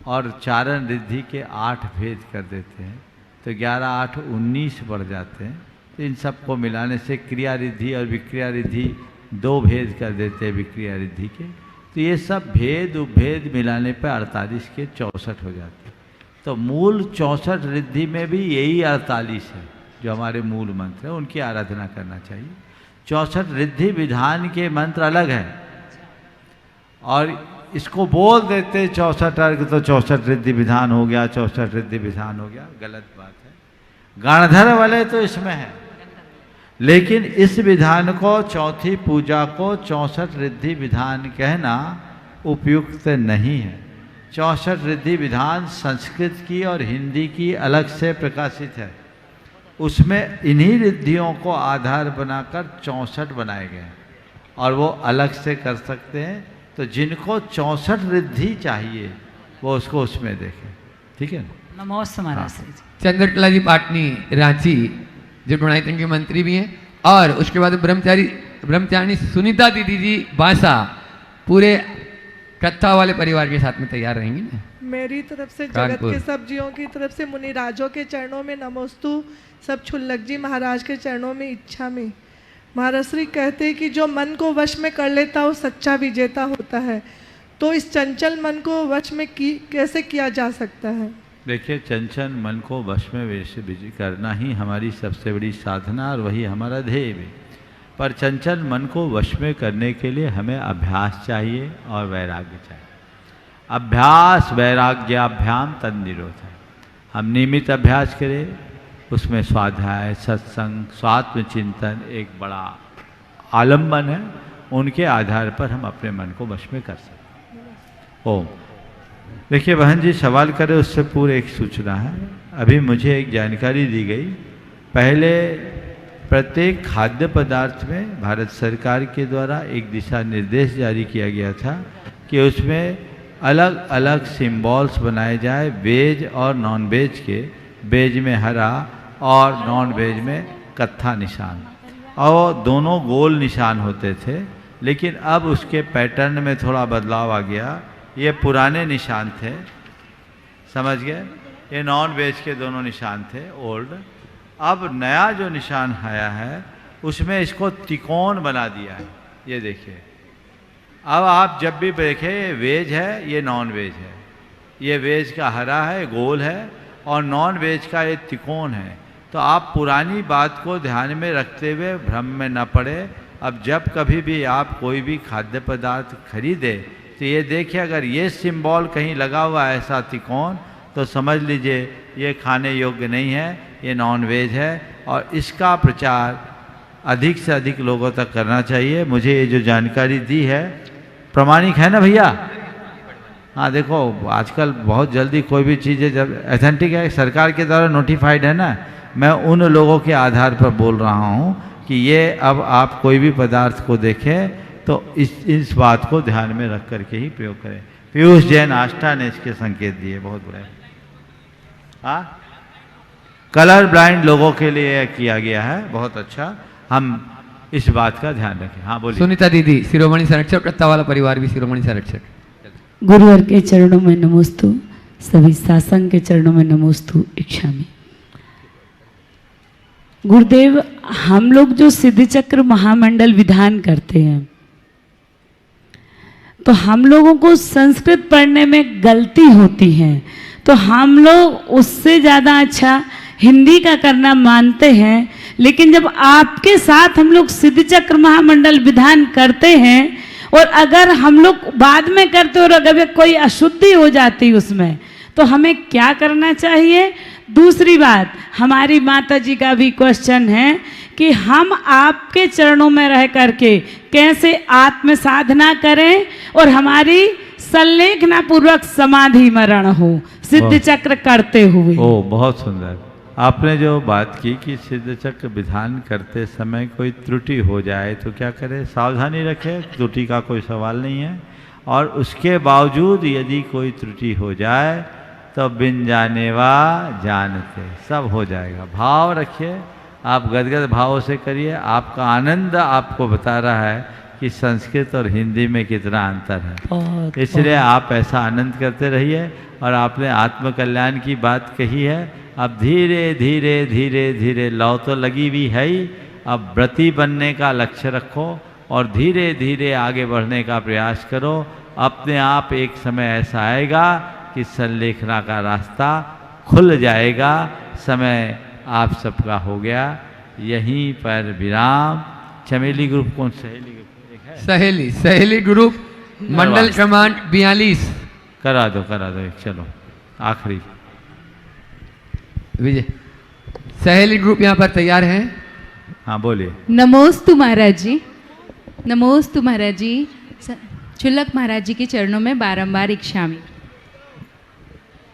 और चारण रिद्धि के 8 भेद कर देते हैं, तो 11, 8, 19 बढ़ जाते हैं। तो इन सबको मिलाने से क्रिया रिद्धि और विक्रिया रिद्धि 2 भेद कर देते हैं विक्रिया रिद्धि के। तो ये सब भेद उपभेद मिलाने पर 48 के 64 हो जाते हैं। तो मूल 64 रिद्धि में भी यही 48 है जो हमारे मूल मंत्र है, उनकी आराधना करना चाहिए। 64 रिद्धि विधान के मंत्र अलग है, और इसको बोल देते 64 अर्घ तो 64 रिद्धि विधान हो गया, 64 रिद्धि विधान हो गया। गलत बात है। गणधर वाले तो इसमें है, लेकिन इस विधान को, चौथी पूजा को 64 रिद्धि विधान कहना उपयुक्त नहीं है। 64 रिद्धि विधान संस्कृत की और हिंदी की अलग से प्रकाशित है। उसमें इन्हीं रिद्धियों को आधार बनाकर 64 बनाए गए हैं, और वो अलग से कर सकते हैं। तो जिनको 64 रिद्धि चाहिए वो उसको उसमें देखें, ठीक है। नमोस्तु महाराज श्री जी। चंद्रकला जी पाटनी रांची जो गुणायतन के मंत्री भी हैं, और उसके बाद ब्रह्मचारिणी सुनीता दीदी जी बांसा पूरे कत्था वाले परिवार के साथ में तैयार रहेंगी ना। मेरी तरफ से जगत के सब जीवों की तरफ से मुनिराजों के चरणों में नमोस्तु। सब छुल्लक जी महाराज के चरणों में इच्छा में। महाराज श्री कहते हैं कि जो मन को वश में कर लेता वो सच्चा विजेता होता है, तो इस चंचल मन को वश में कैसे किया जा सकता है? देखिए, चंचल मन को वश में वैसे करना ही हमारी सबसे बड़ी साधना और वही हमारा ध्येय भी। पर चंचल मन को वश में करने के लिए हमें अभ्यास चाहिए और वैराग्य चाहिए। अभ्यास वैराग्याभ्याम तन्निरोध है। हम नियमित अभ्यास करें, उसमें स्वाध्याय, सत्संग, स्वात्म चिंतन एक बड़ा आलम्बन है। उनके आधार पर हम अपने मन को वश में कर सकते हैं। ओम। देखिए बहन जी सवाल करें उससे पूर्व एक सूचना है। अभी मुझे एक जानकारी दी गई, पहले प्रत्येक खाद्य पदार्थ में भारत सरकार के द्वारा एक दिशा निर्देश जारी किया गया था कि उसमें अलग अलग सिंबल्स बनाए जाए, वेज और नॉन वेज के। वेज में हरा और नॉन वेज में कत्था निशान, और दोनों गोल निशान होते थे। लेकिन अब उसके पैटर्न में थोड़ा बदलाव आ गया। ये पुराने निशान थे, समझ गए, ये नॉन वेज के दोनों निशान थे ओल्ड। अब नया जो निशान आया है उसमें इसको त्रिकोण बना दिया है। ये देखिए, अब आप जब भी देखें ये वेज है, ये नॉन वेज है। ये वेज का हरा है, गोल है, और नॉन वेज का ये त्रिकोण है। तो आप पुरानी बात को ध्यान में रखते हुए भ्रम में न पड़े। अब जब कभी भी आप कोई भी खाद्य पदार्थ खरीदे तो ये देखिए, अगर ये सिंबल कहीं लगा हुआ है ऐसा त्रिकोण, तो समझ लीजिए ये खाने योग्य नहीं है, ये नॉन वेज है। और इसका प्रचार अधिक से अधिक लोगों तक करना चाहिए। मुझे ये जो जानकारी दी है प्रामाणिक है ना भैया? हाँ, देखो आजकल बहुत जल्दी कोई भी चीज़ें जब ऑथेंटिक है, सरकार के द्वारा नोटिफाइड है ना, मैं उन लोगों के आधार पर बोल रहा हूँ कि ये अब आप कोई भी पदार्थ को देखें तो इस बात को ध्यान में रख करके ही प्रयोग करें। पीयूष जैन आष्टा ने इसके संकेत दिए, बहुत बुरा। हाँ कलर ब्लाइंड लोगों के लिए किया गया है। बहुत अच्छा, हम इस बात का ध्यान रखें। हाँ बोलिए। सुनीता दीदी, शिरोमणि संरक्षक, रत्ता वाला परिवार भी शिरोमणि संरक्षक। गुरुवर के चरणों में नमोस्तु, सभी सासंग के चरणों में नमोस्तु, इच्छामि। गुरुदेव, हम लोग जो सिद्धि चक्र महामंडल विधान करते हैं तो हम लोगों को संस्कृत पढ़ने में गलती होती है, तो हम लोग उससे ज़्यादा अच्छा हिंदी का करना मानते हैं। लेकिन जब आपके साथ हम लोग सिद्धि चक्र महामंडल विधान करते हैं और अगर हम लोग बाद में करते और अगर कोई अशुद्धि हो जाती उसमें, तो हमें क्या करना चाहिए? दूसरी बात, हमारी माता जी का भी क्वेश्चन है कि हम आपके चरणों में रह करके कैसे आत्म साधना करें और हमारी संलेखना पूर्वक समाधि मरण हो सिद्ध चक्र करते हुए। ओ, बहुत सुंदर। आपने जो बात की कि सिद्ध चक्र विधान करते समय कोई त्रुटि हो जाए तो क्या करें? सावधानी रखें, त्रुटि का कोई सवाल नहीं है। और उसके बावजूद यदि कोई त्रुटि हो जाए तो बिन जाने वा जानते, सब हो जाएगा। भाव रखिए, आप गदगद भाव से करिए। आपका आनंद आपको बता रहा है कि संस्कृत और हिंदी में कितना अंतर है, इसलिए आप ऐसा आनंद करते रहिए। और आपने आत्मकल्याण की बात कही है, अब धीरे धीरे धीरे धीरे लौ तो लगी हुई है ही, अब व्रती बनने का लक्ष्य रखो और धीरे धीरे आगे बढ़ने का प्रयास करो। अपने आप एक समय ऐसा आएगा कि संलेखना का रास्ता खुल जाएगा। समय आप सबका हो गया। यहीं पर विराम। चमेली ग्रुप कौन? सहेली ग्रुप है? सहेली ग्रुप मंडल क्रमांक 42 करा दो चलो आखिरी। विजय, सहेली ग्रुप यहाँ पर तैयार हैं। हाँ बोलिए। नमोस्तु महाराज जी, नमोस्तु महाराज जी। चुल्लक महाराज जी के चरणों में बारंबार इच्छामि।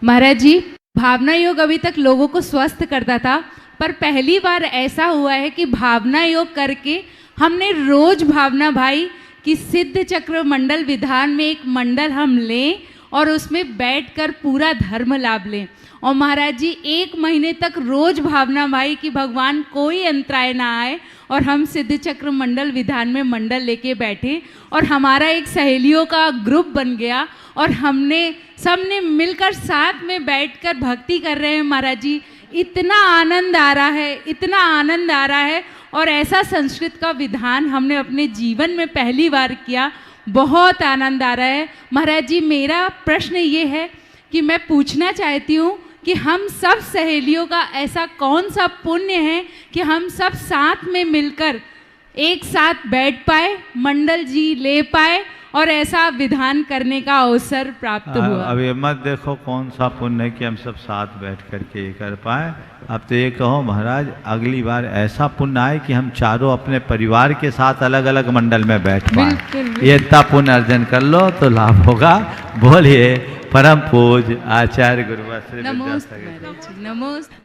महाराज जी, भावना योग अभी तक लोगों को स्वस्थ करता था, पर पहली बार ऐसा हुआ है कि भावना योग करके हमने रोज भावना भाई कि सिद्ध चक्र मंडल विधान में एक मंडल हम लें और उसमें बैठकर पूरा धर्म लाभ लें। और महाराज जी 1 महीने तक रोज भावना भाई कि भगवान कोई अंतराय ना आए और हम सिद्ध चक्र मंडल विधान में मंडल लेके बैठे और हमारा एक सहेलियों का ग्रुप बन गया और हमने सबने मिलकर साथ में बैठकर भक्ति कर रहे हैं। महाराज जी इतना आनंद आ रहा है, इतना आनंद आ रहा है। और ऐसा संस्कृत का विधान हमने अपने जीवन में पहली बार किया, बहुत आनंद आ रहा है। महाराज जी मेरा प्रश्न ये है कि मैं पूछना चाहती हूँ कि हम सब सहेलियों का ऐसा कौन सा पुण्य है कि हम सब साथ में मिलकर एक साथ बैठ पाए, मंडल जी ले पाए और ऐसा विधान करने का अवसर प्राप्त हुआ। अब ये मत देखो कौन सा पुण्य है कि हम सब साथ बैठ करके ये कर पाए। अब तो ये कहो महाराज अगली बार ऐसा पुण्य आए कि हम चारों अपने परिवार के साथ अलग अलग मंडल में बैठ पाए। ये इतना पुण्य अर्जन कर लो तो लाभ होगा। बोलिए परम पूज्य आचार्य गुरुवर श्री विद्यासागर। नमोस्तु।